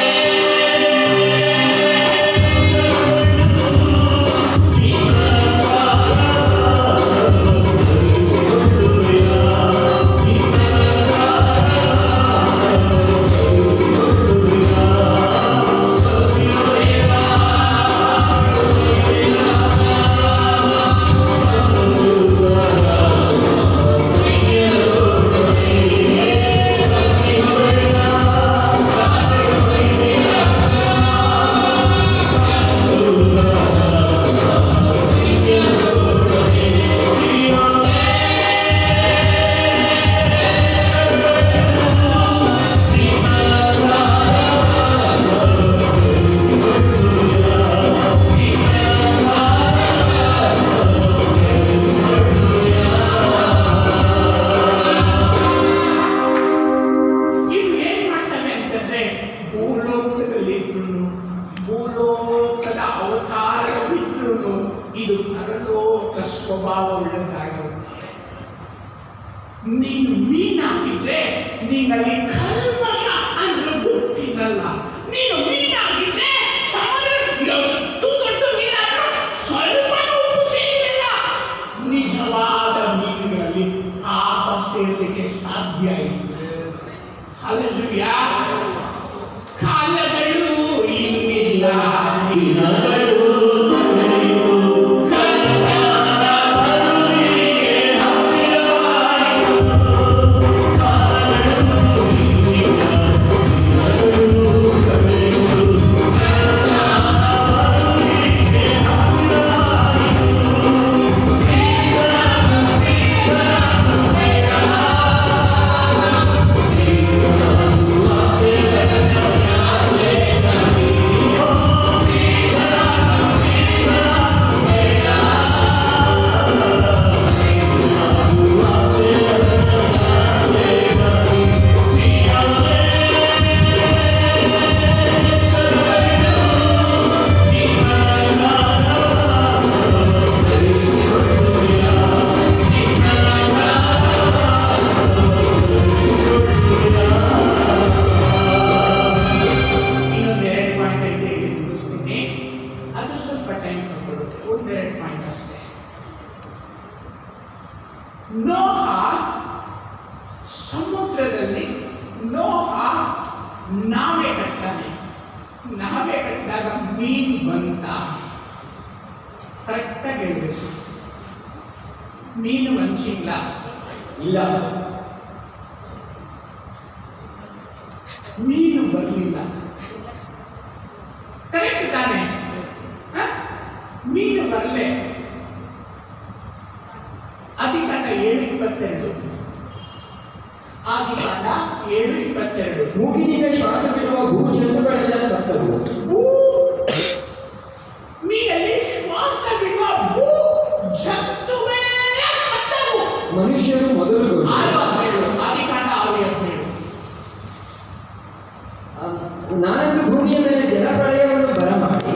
ಭೂಲೋಕದ ಅವತಾರವಿದ್ರೂ ಇದು ಪರಲೋಕ ಸ್ವಭಾವವುಳ್ಳದಾಗಿರುತ್ತೆ. ನೀನು ಮೀನಾಗಿದ್ರೆ ನಿನ್ನಲ್ಲಿ ಕಲ್ಮಶ ಅಂದ್ರೆ ಗೊತ್ತಿರಲ್ಲ. ನೀನು ಮೀನಾಗಿ ಕಾಲಗಳು ಇನ್ನಿಲ್ಲ, ದಿನಗಳು ಕಳೆಯಿತು, ಕರ್ತನ ಬರುವಿಕೆ ಹತ್ತಿರವಾಯಿತು. ಕಾಲಗಳು ಇನ್ನಿಲ್ಲ, ದಿನಗಳು ಕಳೆಯಿತು, ಕರ್ತನ ಬರುವಿಕೆ ಇನ್ನೊಂದೆರಡು ಪಾಯಿಂಟ್ ಐತೆ ಇಲ್ಲಿ ಮುಗಿಸ್ತೀನಿ. ಅದು ಸ್ವಲ್ಪ ಟೈಮ್ ತಗೊಳ್ಳುತ್ತೆ. ಒಂದೆರಡು ಪಾಯಿಂಟ್ ಅಷ್ಟೇ. ನೋಹ ಸಮುದ್ರದಲ್ಲಿ ನಾವೆ ಕಟ್ಟಾನೆ. ನಾವೆ ಕಟ್ಟಿದಾಗ ಮೀನು ಬಂತ? ಕರೆಕ್ಟಾಗಿ ಹೇಳ್ಬೇಕು. ಮೀನು ಮಂಚಿಲ್ಲ. ಇಲ್ಲ. ಮೀನು ಬರಲಿಲ್ಲ. ಕರೆಕ್ಟ್ ತಾನೆ? ಮೀನು ಬರಲೆ. ಆದಿಕಾಂಡ 7:22. ಆದಿಕಾಂಡ 7:22. ಮೂಗಿನಿಂದ ಶ್ವಾಸ ಬಿಡುವ ಭೂ ಜಂತುಗಳೆಲ್ಲ ಸತ್ತವು. ಮೀನಲ್ಲಿ ಶ್ವಾಸ ಬಿಡುವ ಭೂ ಜಂತುಗಳೆಲ್ಲ ಸತ್ತವು. ಮನುಷ್ಯರು ಮೊದಲು 6:17. ಆದಿಕಾಂಡ 6:17. ನಾನಂತೂ ಭೂಮಿಯ ಮೇಲೆ ಜಲಪ್ರಳಯವನ್ನು ಬರಮಾಡಿ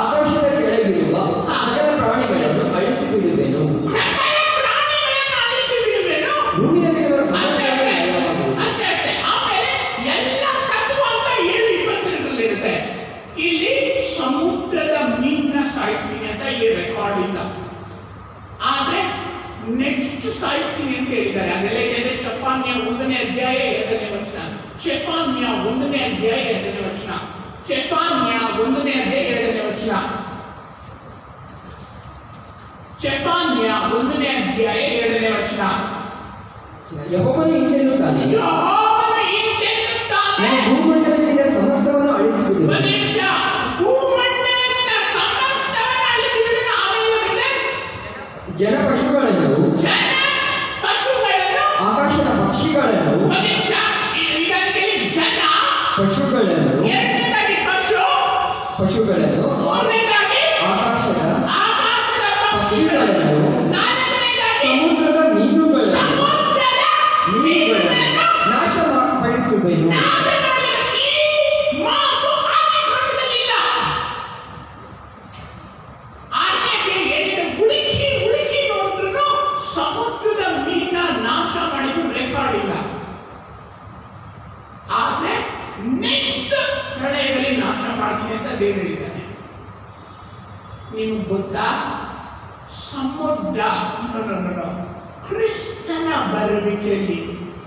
ಆಕಾಶದ ಕೆಳಗಿರುವ ಸಕಲ ಪ್ರಾಣಿಗಳನ್ನು ಅಳಿಸಿ ಬಿಡುವೆನು. ಭೂಮಿಯಲ್ಲಿರುವ ಸಮಸ್ತ ಅಷ್ಟೇ. ಆಮೇಲೆ ಎಲ್ಲ ಸತ್ವ ಅಂತ 7:22 ಇರುತ್ತೆ. ಇಲ್ಲಿ ಸಮುದ್ರದ ಮೀನ ಸಾಯಿಸ್ತೀನಿ ಅಂತ ಈ ರೆಕಾರ್ಡ್ ಇಲ್ಲ. ಆದ್ರೆ ನೆಕ್ಸ್ಟ್ ಸಾಯಿಸ್ತೀನಿ ಅಂತ ಹೇಳಿದ್ದಾರೆ. ಅದೆಲ್ಲ ಇದೆ. ಚೆಫಾನ್ಯ 1ನೇ ಅಧ್ಯಾಯ 2ನೇ ವಚನ. ಚೆಫಾನ್ಯ 1ನೇ ಅಧ್ಯಾಯ 2ನೇ ವಚನ. ಚೆಫಾನ್ಯ 1ನೇ ಅಧ್ಯಾಯ 2ನೇ ವಚನ. ಚೆಫಾನ್ಯ 1ನೇ ಅಧ್ಯಾಯ 2ನೇ ವಚನ. ಯೆಹೋವನು ಇಂತೆನ್ನುತ್ತಾನೆ, ಯೆಹೋವನು ಇಂತೆನ್ನುತ್ತಾನೆ, ನಾನು ಭೂಮಂಡಲದಿಂದ ಸಮಸ್ತವನ್ನು ಅಳಿಸಿ ಬಿಡುವೆನು. ಒಂದು ನಿಮಿಷ. ಭೂಮಂಡಲದ ಸಮಸ್ತವನ್ನು ಅಳಿಸಿಬಿಡುವೆನು. ಆಮೇಲೆ ಜನ ಪಶುಗಳನ್ನು, ಜನ ಪಶುಗಳನ್ನು, ಆಕಾಶದ ಪಕ್ಷಿಗಳನ್ನು, ಒಂದು ನಿಮಿಷ. ಇದಕ್ಕೆ ಜನ, ಪಶುಗಳನ್ನು, ಎರಡನೇದಾಗಿ ಪಶುಗಳನ್ನು, ಮೂರನೇದಾಗಿ ಆಕಾಶದ ಪಕ್ಷಿಗಳನ್ನು, ಪಕ್ಷಿಗಳನ್ನು, ನಾಲ್ಕನೇದಾಗಿ ಸಮುದ್ರದ ಮೀನುಗಳನ್ನು ಸಮುದ್ರದ ಮೀನುಗಳನ್ನು ನಾಶಪಡಿಸುವೆನು. ನಾಶ ಮಾಡಿದ ಈ ಮಾತು ಆದಿಕಾಂಡದಲ್ಲಿಲ್ಲ. ಆಜ್ಞೆಗೆ ಏನಿದೆ? ಹುಡುಕಿ ನೋಡಿದ್ರು ಸಮುದ್ರದ ಮೀನ ನಾಶ ಮಾಡಿದ್ದು ರೆಕಾರ್ಡ್ ಇಲ್ಲ. ಆದ್ರೆ ನೆಕ್ಸ್ಟ್ ಪ್ರಳಯದಲ್ಲಿ ನಾಶ ಮಾಡ್ತೀನಿ ಅಂತ ದೇವರು ಹೇಳಿದ್ದಾನೆ. ನಿಮ್ಗೆ ಗೊತ್ತಾ? ಸಮುದ್ರ ಕ್ರಿಸ್ತನ ಬರುವಿಕೆಯಲ್ಲಿ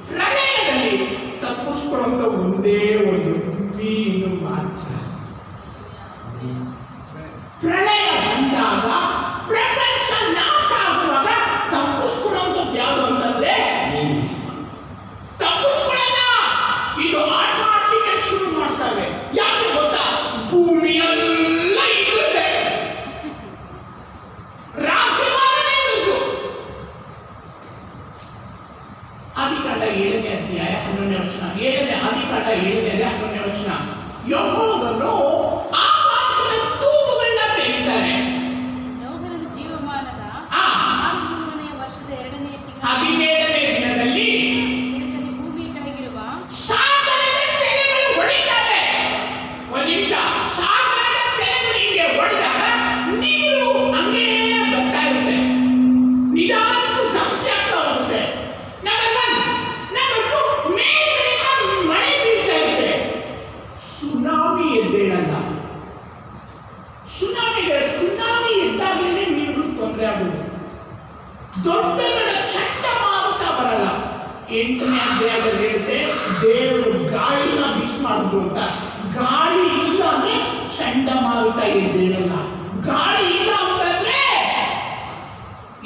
ಪ್ರಳಯದಲ್ಲಿ ತಪ್ಪಿಸ್ಕೊಳ್ಳುವಂತ ಒಂದೇ ಒಂದು ಮೀನು ಮಾತ್ರ. ಪ್ರಳಯ ಬಂದಾಗ ಪ್ರಪಂಚ ನಾಶ ಆಗುವಾಗ ತಪ್ಪಿಸ್ಕೊಳ್ಳುವಂಥದ್ದು ಯಾವುದು ಅಂತಂದ್ರೆ ತಪ್ಪಿಸ್ಕೊಳ್ಳಲ್ಲ. ಇದು ಆಟ ಆಡ್ಲಿಕ್ಕೆ ಶುರು ಮಾಡ್ತವೆ. ಯಾಕೆ ಗೊತ್ತಾ? ಭೂಮಿಯೆಲ್ಲ ಇರುತ್ತೆ. ರಾಜ್ಯಭಾರನೇ ಇರುವುದು. ಆದಿಕಾಂಡ 7ನೇ ಅಧ್ಯಾಯ 11ನೇ ವಚನ. ಆದಿಕಾಂಡ 7ನೇ ಅಧ್ಯಾಯ 11ನೇ ವಚನ. ಯೆಹೋವನು ಆಕಾಶದ ತೂಗುಗಳನ್ನ ತೆಗಿತಾರೆ. ನೋಹನ ಜೀವಮಾನದ ಆ. 600ನೇ ವರ್ಷದ 2ನೇ ತಿಂಗಳ 17ನೇ ದಿನದಲ್ಲಿ ದಿನದಲ್ಲಿ ಭೂಮಿ ಕೆಳಗಿರುವ ಸಾಗರದ ಸೆಲೆಗಳು ಹೊಡಿತಾರೆ. ಒಂದು ನಿಮಿಷ. ಸಾಗರದ ಸೆಲೆಗಳು ಹಿಂಗೆ ಹೊಡೆದಾಗ ನೀರು ಹಂಗೆ ಬರ್ತಾ ಇರುತ್ತೆ. ನಿಧಾನಕ್ಕೂ ಜಾಸ್ತಿ ಆಗ್ತಾ ಹೋಗುತ್ತೆ. ನಮಗೂ ಮೇಲ್ಗಡೆಯಿಂದ ಮಳೆ ಬೀಳ್ತಾ ಇರುತ್ತೆ. ಸುನಾಮಿ ಎದ್ದೇಳಲ್ಲ. ಸುನಾಮಿ ಎದ್ದಾಗಲೇ ಮೀನುಗಳು ತೊಂದರೆ ಆಗುವುದು. ದೊಡ್ಡ ದೊಡ್ಡ ಚಂಡಮಾರುತ ಬರಲ್ಲ. 8ನೇ ಅಧ್ಯಾಯದಲ್ಲಿ ಹೇಳುತ್ತೆ ದೇವರು ಗಾಳಿನ ಬಿಸಿ ಮಾಡಿದ್ರು ಅಂತ. ಗಾಳಿ ಇಲ್ಲ ಅಂದ್ರೆ ಚಂಡಮಾರುತ ಎದ್ದೇಳಲ್ಲ. ಗಾಳಿ ಇಲ್ಲ ಅಂತಂದ್ರೆ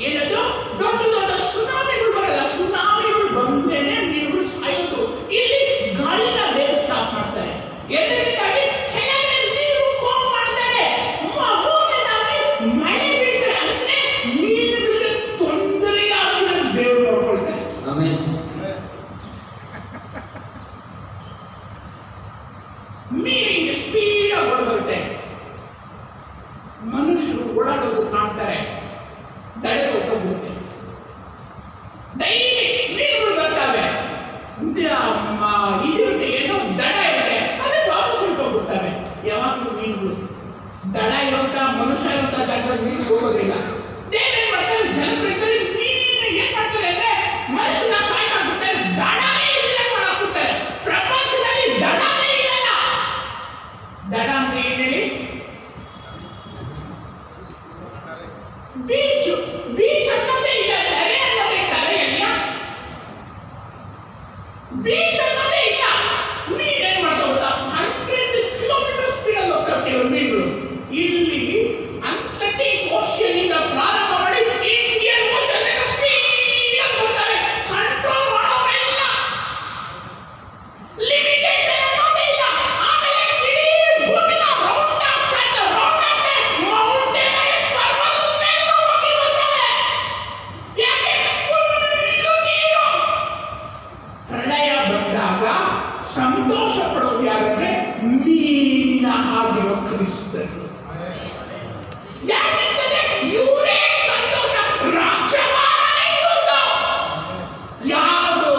ಏನದು ದೊಡ್ಡ ದೊಡ್ಡ ಸುನಾಮಿಗಳು ಬರಲ್ಲ. ಸುನಾಮಿಗಳು ಬಂದ್ರೇನೆ ಮೀನುಗಳು ಸಾಯೋದು. ಇಲ್ಲಿ ಗಾಳಿನ ಬೇರೆ ಸ್ಟಾಪ್ ಮಾಡ್ತಾರೆ. ಎರಡನೇದಾಗಿ ಕೆಳಗೆ ನೀರು ಕೋಮ್ ಮಾಡ್ತಾರೆ. ಮೂರನೇದಾಗಿ ಮಳೆ ಬೀಳ್ತಾರೆ. ಅಂದ್ರೆ ಮೀನುಗಳಿಗೆ ತೊಂದರೆ ಆಗಲ್ಲ, ಬೇರು ನೋಡ್ಕೊಳ್ತಾರೆ. ಆಮೇಲೆ ಮೀನಿಗೆ ಸ್ಪೀಡಾಗಿ ಓಡಬರುತ್ತೆ. ಮನುಷ್ಯರು ಓಡಾಡೋದು ಕಾಣ್ತಾರೆ, ದಡ ಹೋಗ್ಬಿಡುತ್ತೆ. ಡೈಲಿ ಮೀನುಗಳು ಬರ್ತಾವೆ, ಇದಿರುತ್ತೆ, ಏನೋ ದಡ ಇದೆ, ಅದೇ ವಾಪಸ್ ಹೊರಟೋಗ್ಬಿಡ್ತವೆ. ಯಾವಾಗಲೂ ಮೀನುಗಳು ದಡ ಇರೋಂಥ ಮನುಷ್ಯ ಇರೋಂಥ ಜಾಗದಲ್ಲಿ ಮೀನು ಹೋಗೋದಿಲ್ಲ. ದೇವೇನ್ ಮಾಡ್ತಾರೆ, ಜಲಪ್ರಳಯದಲ್ಲಿ ಮೀನಿನ ಏನ್ ಮಾಡ್ತಾರೆ ಅಂದ್ರೆ ಮನುಷ್ಯನ ಸಾಯಿಸಾಕ್ಬಿಡ್ತಾರೆ. ದಡನೇ ಇಲ್ಲ ಹಾಕ್ಬಿಡ್ತಾರೆ. ಪ್ರಪಂಚದಲ್ಲಿ ದಡನೇ ಇರಲ್ಲ. ದಡ ಅಂದ್ರೆ ಏನ್ ಹೇಳಿ? ಬೀಚ್ ಅನ್ನೋದೇ ಇಲ್ಲ. ಕರೆ ಅನ್ನೋದೇ ಕರೆಯಲ್ಲ. ಬೀಚ್ ಅನ್ನೋದೇ ಇಲ್ಲ. ಮೀನ್ ಏನ್ ಮಾಡ್ತಾ ಗೊತ್ತಾ, 100 ಕಿಲೋಮೀಟರ್ ಸ್ಪೀಡ್ ಅಲ್ಲಿ ಹೋಗ್ತಾವೆ ಕೆಲವು ಮೀನುಗಳು. ಇಲ್ಲಿ ಅಟ್ಲಾಂಟಿಕ್ ಓಷನ್ ಇಂದ ಪ್ರಾರಂಭ ಮಾಡಿ ಇಂಡಿಯನ್ ಓಷನ್ ಸ್ಪೀಡ್ ಆಗಿ ಬರ್ತಾರೆ. ಕಂಟ್ರೋಲ್ ಮಾಡೋರೇ ಇಲ್ಲ. ಲಿಮಿಟೇಷನ್ ಅನ್ನೋದೇ ಇಲ್ಲ. ಆಮೇಲೆ ಇಡೀ ಭೂಮಿನ ರೌಂಡ್ ಆಗ್ತಾ ಮೌಂಟೇನ್ ಪರ್ವತದ ಮೇಲೆ ಹೋಗಿ ಬರ್ತವೆ. ಯಾಕೆ? ಫುಲ್ಲು ನೀರು. ಪ್ರಳಯ ಬಂದಾಗ ಸಂತೋಷ ಪಡೋದು ಯಾರಂದ್ರೆ ಮೀನ ಹಾಗಿರೋ ಕ್ರಿಸ್ತರು. ಯಾಕೆಂದ್ರೆ ಇವರೇ ಸಂತೋಷ. ರಾಜ್ಯಭಾರನೇ ಇವತ್ತು. ಯಾವುದು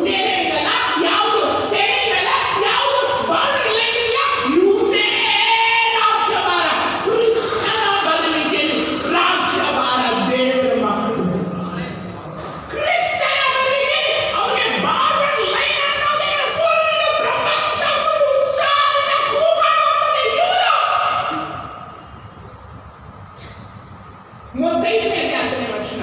ನೆಲೆ ಇರಲ್ಲ, ಯಾವುದು ತೆರೆ ಇರಲ್ಲ, ಯಾವುದು ಬಾರ್ಡರ್ ಲೈನ್ ಇಲ್ಲ, ಇವುದೇ ರಾಜ್ಯಭಾರ. ಕ್ರಿಸ್ತನ ಬದಲಿಗೆಯಲ್ಲಿ ರಾಜ್ಯಭಾರ ದೇವರ ಮಕ್ಕಳು. ಕ್ರಿಸ್ತನ ಬದಲಿಗೆ ಅವ್ರಿಗೆ ಬಾರ್ಡರ್ ಲೈನ್ ಅನ್ನೋದಿಲ್ಲ. ಫುಲ್ ಪ್ರಪಂಚ ಫುಲ್ ಉತ್ಸಾಹದಿಂದ ಕೂಗಾಡುತ್ತದೆ ಇವರು. 35ನೇ ವಚನ,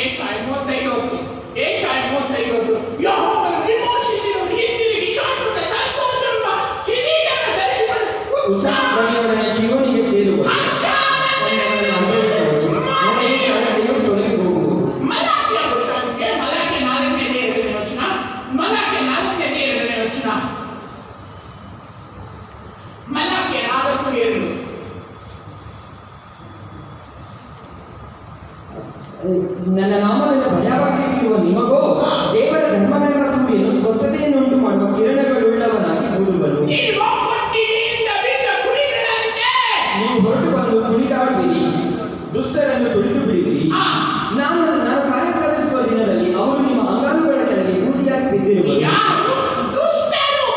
ಏಷಾಯ 35 ಏಷಾಯ 35 ಯೆಹೋವನು ವಿಮೋಚಿಸಿದವರು ಹಿಂದಿರುಗಿ ಶಾಶ್ವತ ಸಂತೋಷವೆಂಬ ಕಿರೀಟವನ್ನು ಧರಿಸಿಕೊಂಡು ಉತ್ಸಾಹದೊಡನೆ ಜೀವನಿಗೆ ಸೇರುವ ತೊಲಗಿ ಹೋಗುವುದು. ಮಲಾಕಿಯ ಗೊತ್ತಾಗುತ್ತೆ. ಮಲಾಕಿಯ 4ನೇ ವಚನ, ಮಲಾಕಿಯ 4ನೇ ವಚನ, ಮಲಾಕಿಯ 4:2. ನನ್ನ ನಾಮದಲ್ಲಿ ಭಯವಾಗಿರುವ ನಿಮಗೋ ದೇವರ ಧರ್ಮನಿವಾಸವನ್ನು ಸ್ವಸ್ಥತೆಯನ್ನುಂಟು ಮಾಡುವ ಕಿರಣಗಳುಳ್ಳವನಾಗಿ ಮೂಡುವರು. ನೀವು ಕೊಟ್ಟಿಗೆಯಿಂದ ಬಿಟ್ಟ ಕುರಿಗಳಂತೆ ನೀವು ಹೊರಟು ಬಂದು ಕುಣಿದಾಡುವಿರಿ, ದುಷ್ಟರನ್ನು ತುಳಿದು ಬಿಡುವಿರಿ. ನಾನು ಕಾರ್ಯ ಸಾಧಿಸುವ ದಿನದಲ್ಲಿ ಅವರು ನಿಮ್ಮ ಅಂಗಾಲುಗಳ ಕೆಳಗೆ ಬೂದಿಯಾಗಿ ಬಿದ್ದಿರುವರು. ಯಾರು ದುಷ್ಟರು?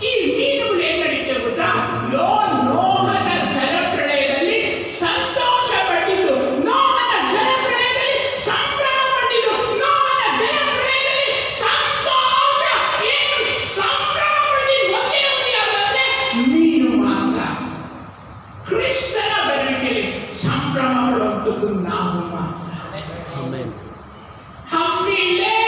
ಈ ಮೀನುಗಳು ಏನ್ ನಡೀತದೆ ಗೊತ್ತಾ? ನೋಹನ ಜಲಪ್ರಳಯದಲ್ಲಿ ಸಂತೋಷ ಪಟ್ಟಿದ್ದು, ನೋಹನ ಜಲಪ್ರಳಯದಲ್ಲಿ ಸಂಭ್ರಮ ಪಟ್ಟಿದ್ದು, ನೋಹನ ಜಲಪ್ರಳಯದಲ್ಲಿ ಸಂತೋಷ ಏನು ಸಂಭ್ರಮ ಪಟ್ಟಿದ್ದು ಒಂದೇ ಯಾವ್ದಂದ್ರೆ ಮೀನು ಮಾತ್ರ. ಕ್ರಿಸ್ತನ ಬರುವಿಕೆಯಲ್ಲಿ ಸಂಭ್ರಮ ಪಡುವಂಥದ್ದು ನಾವು ಮಾತ್ರ. ಆಮೆನ್. ಹಮ್ಮಿಲೇಗೆ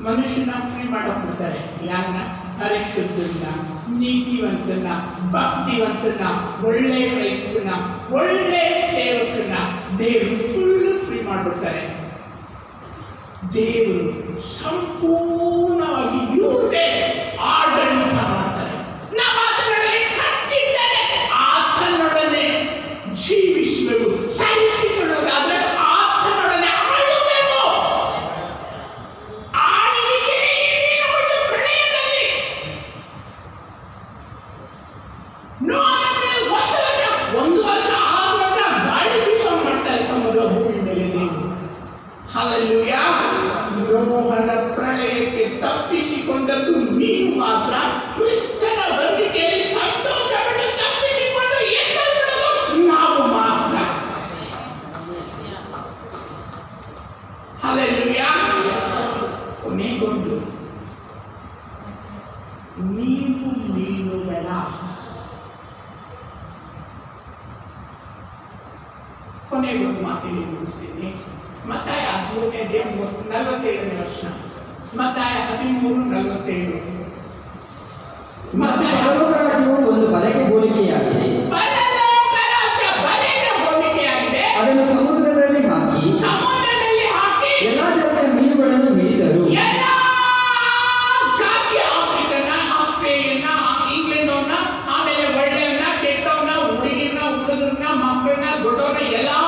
ಮನುಷ್ಯನ ಫ್ರೀ ಮಾಡೋಕ್ಬಿಡ್ತಾರೆ. ಯಾರನ್ನ? ಪರಿಶುದ್ಧನ, ನೀತಿವಂತನ, ಭಕ್ತಿವಂತನ, ಒಳ್ಳೆ ಕ್ರೈಸ್ತನ, ಒಳ್ಳೆ ಸೇವಕನ, ದೇವರು ಫುಲ್ ಫ್ರೀ ಮಾಡಿಬಿಡ್ತಾರೆ. ದೇವರು ಸಂಪೂರ್ಣವಾಗಿ ಇವ್ರದೇ ಆಡಳಿತ ಮಾಡ್ತಾರೆ. ನಾವು ಆತನೊಡನೆ ಸತ್ತಿದ್ದರೆ ಆತನೊಡನೆ ಜೀವಿಸಬೇಕು, ಸಹಿಸಿಕೊಳ್ಳೋದಾದ್ರೆ ಆತನೊಡನೆ ಆಳಬೇಕು. ಆಳ್ವಿಕೆ ಇನ್ನೇನು ಒಂದು ಪ್ರಳಯದಲ್ಲಿ ಒಂದು ವರ್ಷ ಆದ ಗಾಳಿ ಬೀಸೋ ಮಾಡ್ತಾರೆ ಸಮುದ್ರ ಭೂಮಿ ಮೇಲೆ ದೇವರು. ಹಲ್ಲೆಲೂಯಾ. ನೋಹನ ಪ್ರಳಯಕ್ಕೆ ತಪ್ಪಿಸಿಕೊಂಡದ್ದು ನೀವು ಮಾತ್ರ. ಕ್ರಿಸ್ತನ ಬರುವಿಕೆಯಲ್ಲಿ ಸಂತೋಷಪಟ್ಟು ತಪ್ಪಿಸಿಕೊಂಡು ಎದ್ದಲ್ಪಡೋದು ನಾವು ಮಾತ್ರ. ಹಲ್ಲೆಲೂಯಾ. ಕೊನೆಗೊಂದು, ನೀವು ಮೀನುಗಳ ಕೊನೆಗೊಂದು ಮಾತಿಗೆ ಮುಗಿಸ್ತೀನಿ. ಮತ್ತಾಯ 47ನೇ ವರ್ಷ, ಮತ್ತಾಯ 13:47. ಪರಲೋಕ ರಾಜ್ಯವು ಒಂದು ಬಲೆಗೆ ಹೋಲಿಕೆಯಾಗಿದೆ. ಪರಲೋಕ ರಾಜ್ಯ ಬಲೆಗೆ ಹೋಲಿಕೆಯಾಗಿದೆ. ಅದನ್ನು ಸಮುದ್ರದಲ್ಲಿ ಹಾಕಿ ಎಲ್ಲಾ ಜಾತಿಯ ಮೀನುಗಳನ್ನು ಹಿಡಿದರು. ಎಲ್ಲಾ ಜಾತಿಯ ಆಫ್ರಿಕನ್ನ, ಆಸ್ಟ್ರೇಲಿಯನ್ನ, ಇಂಗ್ಲೆಂಡವನ್ನ, ಆಮೇಲೆ ಒಳ್ಳೆಯವನ್ನ, ಕೆಟ್ಟವನ್ನ, ಹುಡುಗಿನ, ಹುಡುಗರನ್ನ, ಮಕ್ಕಳನ್ನ, ದೊಡ್ಡವನ್ನ, ಎಲ್ಲಾ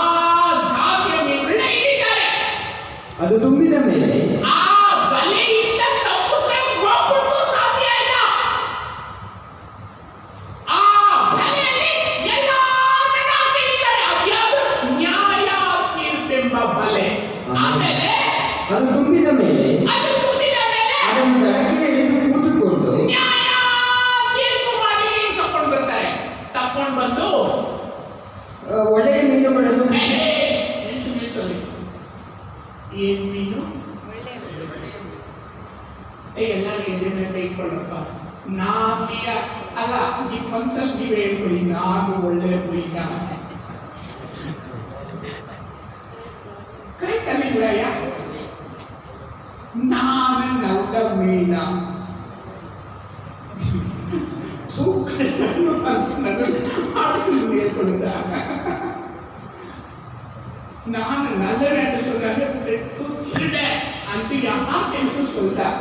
ಜಾತಿಯ ಮೀನುಗಳನ್ನ ಹಿಡಿತಾರೆ. ಅದು ತುಂಬಿದ ಮೇಲೆ ಆ ಬಲೆಯಿಂದ ತಪ್ಪಿಸ್ಕೊಂಡು ಹೋಗೋದು ಸಾಧ್ಯ ಇಲ್ಲ. ಆ ಬಲೆಯಲ್ಲಿ ಎಲ್ಲಾರನ್ನ ಹಿಡಿತಾರೆ. ಅದ್ಯಾವುದು? ನ್ಯಾಯ ತೀರ್ಪೆಂಬ ಬಲೆ. ಆಮೇಲೆ ಅದು ತುಂಬಿದ ಮೇಲೆ ಅದನ್ನು ದಡಕ್ಕೆ ಹಿಡಿದು ಕೂತುಕೊಂಡು ನ್ಯಾಯ ತೀರ್ಪು ಮಾಡಿ ತಕೊಂಡು ಬರ್ತಾರೆ. ತಕೊಂಡು ಬಂದು ಒಳ್ಳೆಯ ಮೀನುಗಳನ್ನು ಏನ್ ಮೀನು? ಎಲ್ಲರೂ ಎದೆ ಮೇಲೆ ಇಟ್ಕೊಳ್ಳಪ್ಪ. ನಾವೀಗ ಅಲ್ಲ, ನಿಮ್ಮ ಮನ್ಸಲ್ಲಿ ನೀವೇ ಹೇಳ್ಕೊಳ್ಳಿ, ನಾನು ಒಳ್ಳೆ ಮೀನ. ಕರೆಕ್ಟ್ ಅಲ್ಲಿದ್ರಯ್ಯ? ನಾನು நல்ல ಮೀನ. நான் நல்லவன் என்று சொன்னாங்க, பெற்று திருட அன்று யார் என்று சொல்றார்.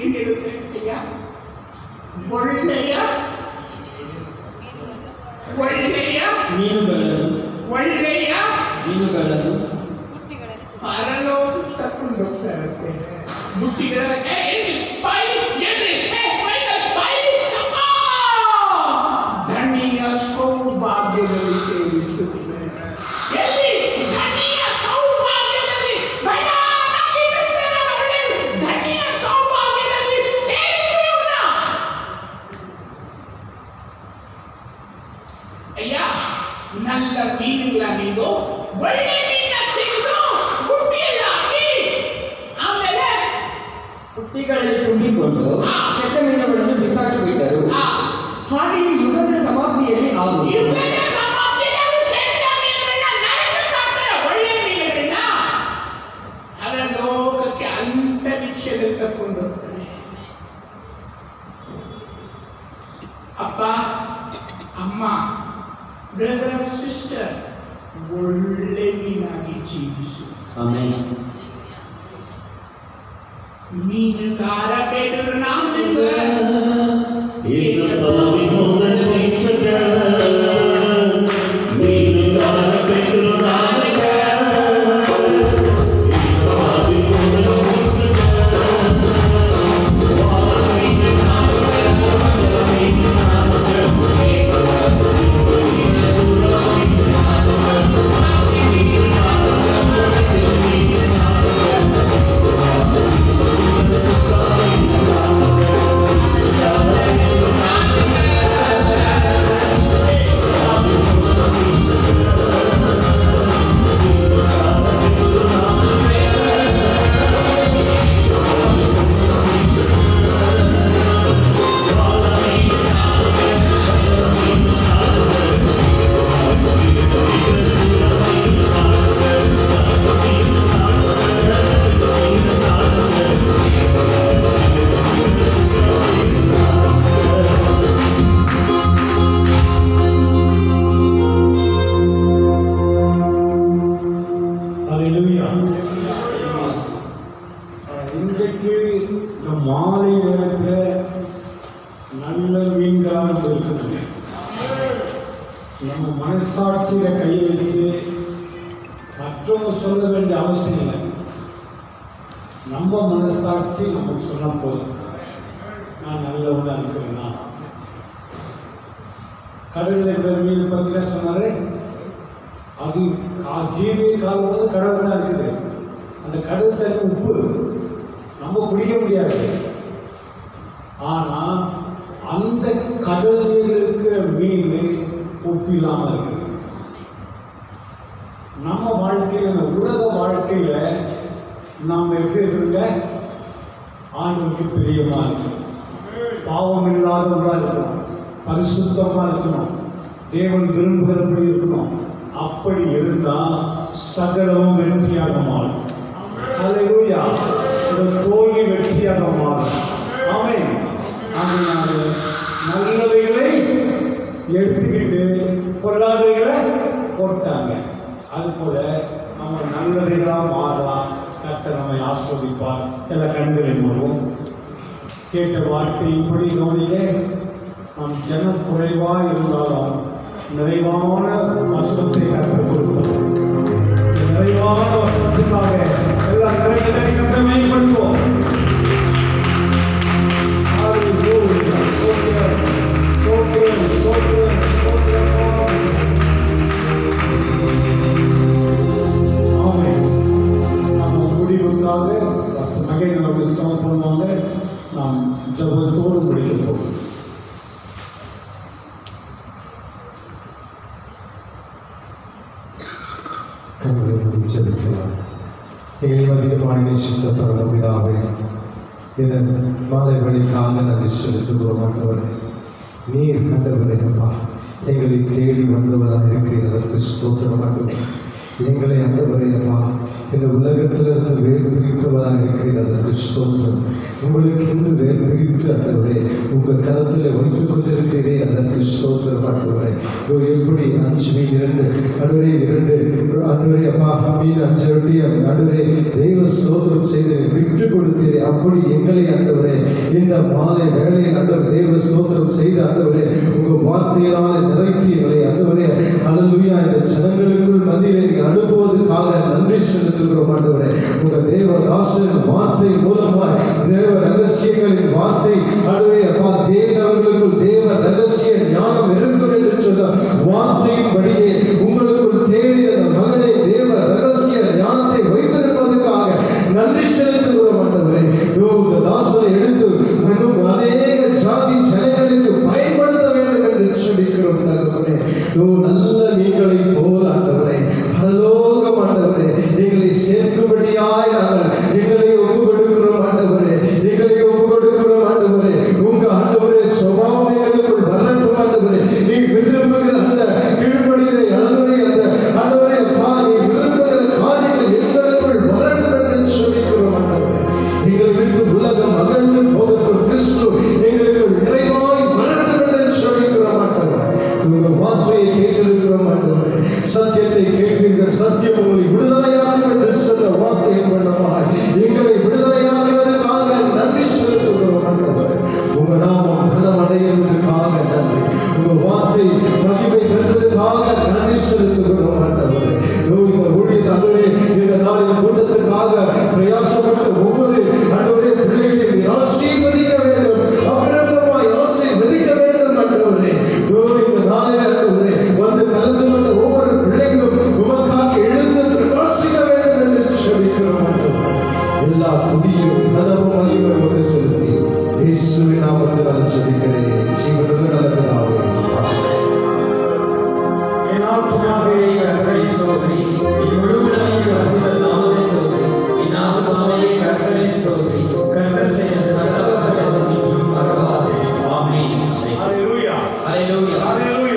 ಏನಿರುತ್ತೆಯ್ಯ? ಒಳ್ಳೆಯ ಮೀನುಗಳನ್ನು ಪರಲೋಕ ತಕೊಂಡು ಹೋಗ್ತಾರಂತೆ. ಬುಟ್ಟಿಗಳ ಧಣಿಯ ಸೌಭಾಗ್ಯದಲ್ಲಿ ಸೇವಿಸುತ್ತಿದ್ದಾರೆ. ಎಲ್ಲಿ? ಧಣಿಯ ಸೌಭಾಗ್ಯದಲ್ಲಿ. ಧಣಿಯ ಸೌಭಾಗ್ಯದಲ್ಲಿ ಸೇರಿಸುವುದ. ಅಯ್ಯ, ನಲ್ಲ ಮೀನುಗಳ ನೀವು ಒಳ್ಳೆ ಮೀನ ತೆಗೆದು ಬುಟ್ಟಿಯಲ್ಲಿ ಹಾಕಿ ಆಮೇಲೆ ಬುಟ್ಟಿಗಳಲ್ಲಿ ತುಂಬಿಕೊಂಡು ಕೆಟ್ಟ ಮೀನುಗಳನ್ನು ಬಿಸಾಕಿ ಬಿಟ್ಟರು. ಹಾಗೆ ಈ ಯುಗದ ಸಮಾಪ್ತಿಯಲ್ಲಿ ಆಗುವುದು. ಯುಗದ ಸಮಾಪ್ತಿಯಲ್ಲಿ ಕೆಟ್ಟ ಮೀನುಗಳನ್ನ ನರಕಕ್ಕೆ ಹಾಕ್ತಾರೆ, ಒಳ್ಳೆ ಮೀನುಗಳನ್ನ ಪರಲೋಕಕ್ಕೆ ಅಂತರಿಕ್ಷದಲ್ಲಿ ತಕೊಂಡು ಹೋಗ್ತಾರೆ. ಅಪ್ಪ, ಅಮ್ಮ, ಬ್ರದರ್, ಸಿಸ್ಟರ್, ಒಳ್ಳೆ ಮೀನಾಗಿ ಜೀವಿಸು. ಆಮೆನ್. ಮೀನುಗಾರ ಬೇಡರು ನಾವು ನಿಮ್ಗೆ ಯೇಸು ವಿಮೋದ ಜೀಸಕ ಮೀನುಗಾರ ಬೇಕರು ನಾನಕ ಯೇಸು ವಿಮೋದ ಜೀಸಕ ಆ மனசாட்சியில் கையை வச்சு மற்றவங்க சொல்ல வேண்டிய அவசியம் இல்லை. நம்ம மனசாட்சி நமக்கு சொன்ன போதும் நான் நல்லவனா இருக்கிறேன்னா. கடலில் இருக்கிற மீன் பற்றி சொன்னாரு, அது ஜீவிய காலம் கடல் தான் இருக்குது. அந்த கடல் தண்ணி உப்பு, நம்ம குடிக்க முடியாது. ஆனால் அந்த கடல் நீர் இருக்கிற மீன் உப்பு இல்லாமல் இருக்குது. நம்ம வாழ்க்கையில், உலக வாழ்க்கையில் நாம் எப்படி இருக்குங்க, ஆண்டவருக்கு பிரியமாக இருக்கணும், பாவம் இல்லாதவர்களாக இருக்கணும், பரிசுத்தமாக இருக்கணும், தேவன் விரும்புகிறபடி இருக்கணும். அப்படி இருந்தால் சகலமும் வெற்றியாக மாறும். அல்லேலூயா. இந்த தோல்வி வெற்றியாக மாறும். ஆமென். அதனால நல்லவைகளை எடுத்துக்கிட்டு பொல்லாதவைகளை போட்டாங்க. அதுபோல நம்ம நல்லவைகளாக மாறலாம். கர்த்தர் நம்மை ஆஸ்வதிப்பார். எல்லா கண்களை மூடுவோம். கேட்ட வார்த்தையின்படி கவனிலே, நம் ஜனம் குறைவாக இருந்தாலும் நிறைவான வசனத்தை கற்றுக் கொடுத்தோம். நிறைவான வசனத்துக்காக எல்லா கரைகளை கற்று மேம்படுத்துவோம். நம்ம முடிவுக்காக மகேந்திர அவர்கள் சமர்ப்பணமாக நாம் ஜபத்தோடு முடிக்கப்போம். கண்களை மூடி ஜெபிக்கலாம். எங்களை அதிகமாக நேசித்த பரமபிதாவே, இந்த மாலை வழிக்காக நன்றி செலுத்துகிறோம். ஆண்டவரே, நீர் கண்டவரே அப்பா, எங்களை தேடி வந்தவராக இருக்கிறதற்கு ஸ்தோத்திரம். ஆண்டவரே, எங்களை ஆண்டவரே அப்பா இந்த உலகத்திலிருந்து வேறு பிரித்தவராக இருக்கிறதற்கு ஸ்தோத்திரம். உங்களுக்கு இன்னும் வேறு பிரித்து ஆண்டவரே உங்கள் கரத்தில் வைத்துக் கொண்டிருக்கிறதே அதற்கு ஸ்தோத்திரம். ஆண்டவரே, எப்படி 5 மீன் 2 ஆண்டவரே 2 ஆண்டவரே அப்பா மீன் 5 ரொட்டியை ஆண்டவரே தெய்வ ஸ்தோத்திரம் செய்து விட்டு கொடுத்தீரே, அப்படி எங்களை ஆண்டவரே இந்த மாலை வேளையில் ஆண்டவர் தெய்வ ஸ்தோத்திரம் செய்து ஆண்டவரே உங்கள் வார்த்தையினாலே நிறைத்து எங்களை ஆண்டவரே அல்லேலூயா இந்த ஜனங்களுக்குள் மத்தியிலே நீங்கள் அனுப்புவதற்காக நன்றி செலுத்துகிறோம். ஆண்டவரே, உங்கள் தேவதாசன் வார்த்தை மூலமாய் தேவ ரகசியங்களின் வார்த்தை ஆண்டவரே அப்பா தேவன் அவர்களுக்குள் தேவ ரகசிய ஞானம் இருக்கும் என்று சொன்ன வார்த்தையின்படியே உங்களுக்குள் தேறிய மகனே தேவ ரகசிய ஞானத்தை வைத்திருப்பதற்காக நன்றி செலுத்துகிறோம். ஆண்டவரே, இந்த தாசனை எடுத்து இன்னும் அநேக ஜாதி ஜனங்களுக்கு பயன்படுத்த வேண்டும் என்று செபிக்கிறோம். தகப்பனே, நல்ல மீன்களை போல ஆண்டவரே பரலோகம் ஆண்டவரே எங்களை சேர்க்கும்படியாய் நாங்கள் எங்களை ஒப்பு கொடுக்கிறோம். ஆண்டவரே, எங்களை ஒப்பு கொடுக்கிறோம். ஆண்டவரே, உங்க ஆண்டவரே சுபாவம் எங்களுக்குள் வரட்டும். ஆண்டவரே, நீ விரும்புகிற அந்த கீழ்ப்படியை ஆண்டவரே அந்த ஆண்டவரே அப்பா நீ விரும்புகிற காரியங்கள் எங்களுக்குள் வரட்டும் என்று சொல்லிக்கிறோம். ஆண்டவரே, எங்களை விட்டு உலகம் அகன்று போகட்டும், கிறிஸ்து எங்களுக்குள் நிறைவாய் வரட்டும் என்று சொல்லிக்கிறோம். ஆண்டவரே, உங்க வார்த்தையை கேட்டிருக்கிறோம். ஆண்டவரே, சத்தியத்தை கேட்கிறீர்கள், சத்தியம் உங்களை விடுதலையாகும் என்று சொன்ன வார்த்தையின் மூலமாக எங்களை விடுதலையாக்குவதற்காக நன்றி செலுத்துகிறோம். ஆண்டவரே, உங்க நாமம் கனமடைவதற்காக நன்றி, உங்க வார்த்தை மகிமை பெற்றதற்காக நன்றி செலுத்துகிறோம். ஆண்டவரே, இந்த ஊழியர்களே இந்த நாளின் கூட்டத்திற்காக பிரயாசப்பட்ட ஒவ்வொரு ஆண்டவரே பிள்ளைகளையும் ஆசீர்வதிக்க வேண்டும், அபிரதமாய் ஆசீர்வதிக்க வேண்டும். ஆண்டவரே, இந்த நாளில் ஆண்டவரே வந்து கலந்து கொண்ட ஒவ்வொரு பிள்ளைகளும் உமக்காக எழுந்து பிரகாசிக்க வேண்டும் என்று செபிக்கிறோம். எல்லா துதியும் கனமும் மகிமையும் செலுத்தி இயேசுவின் நாமத்தில் செபிக்கிறேன். ஜீவனுள்ள நல்ல பிதாவே, என் ஆத்துமாவே கர்த்தரை ஸ்தோத்திரி, என் முழு உலகையும் பரிசுத்த நாமத்தை ஸ்தோத்திரி, என் ஆத்துமாவே கர்த்தரை ஸ்தோத்திரி, கர்த்தர் செய்த சகல நன்மைகளையும் மறவாதே. ஆமென். ஹல்லேலூயா. ஹல்லேலூயா. ஹல்லேலூயா.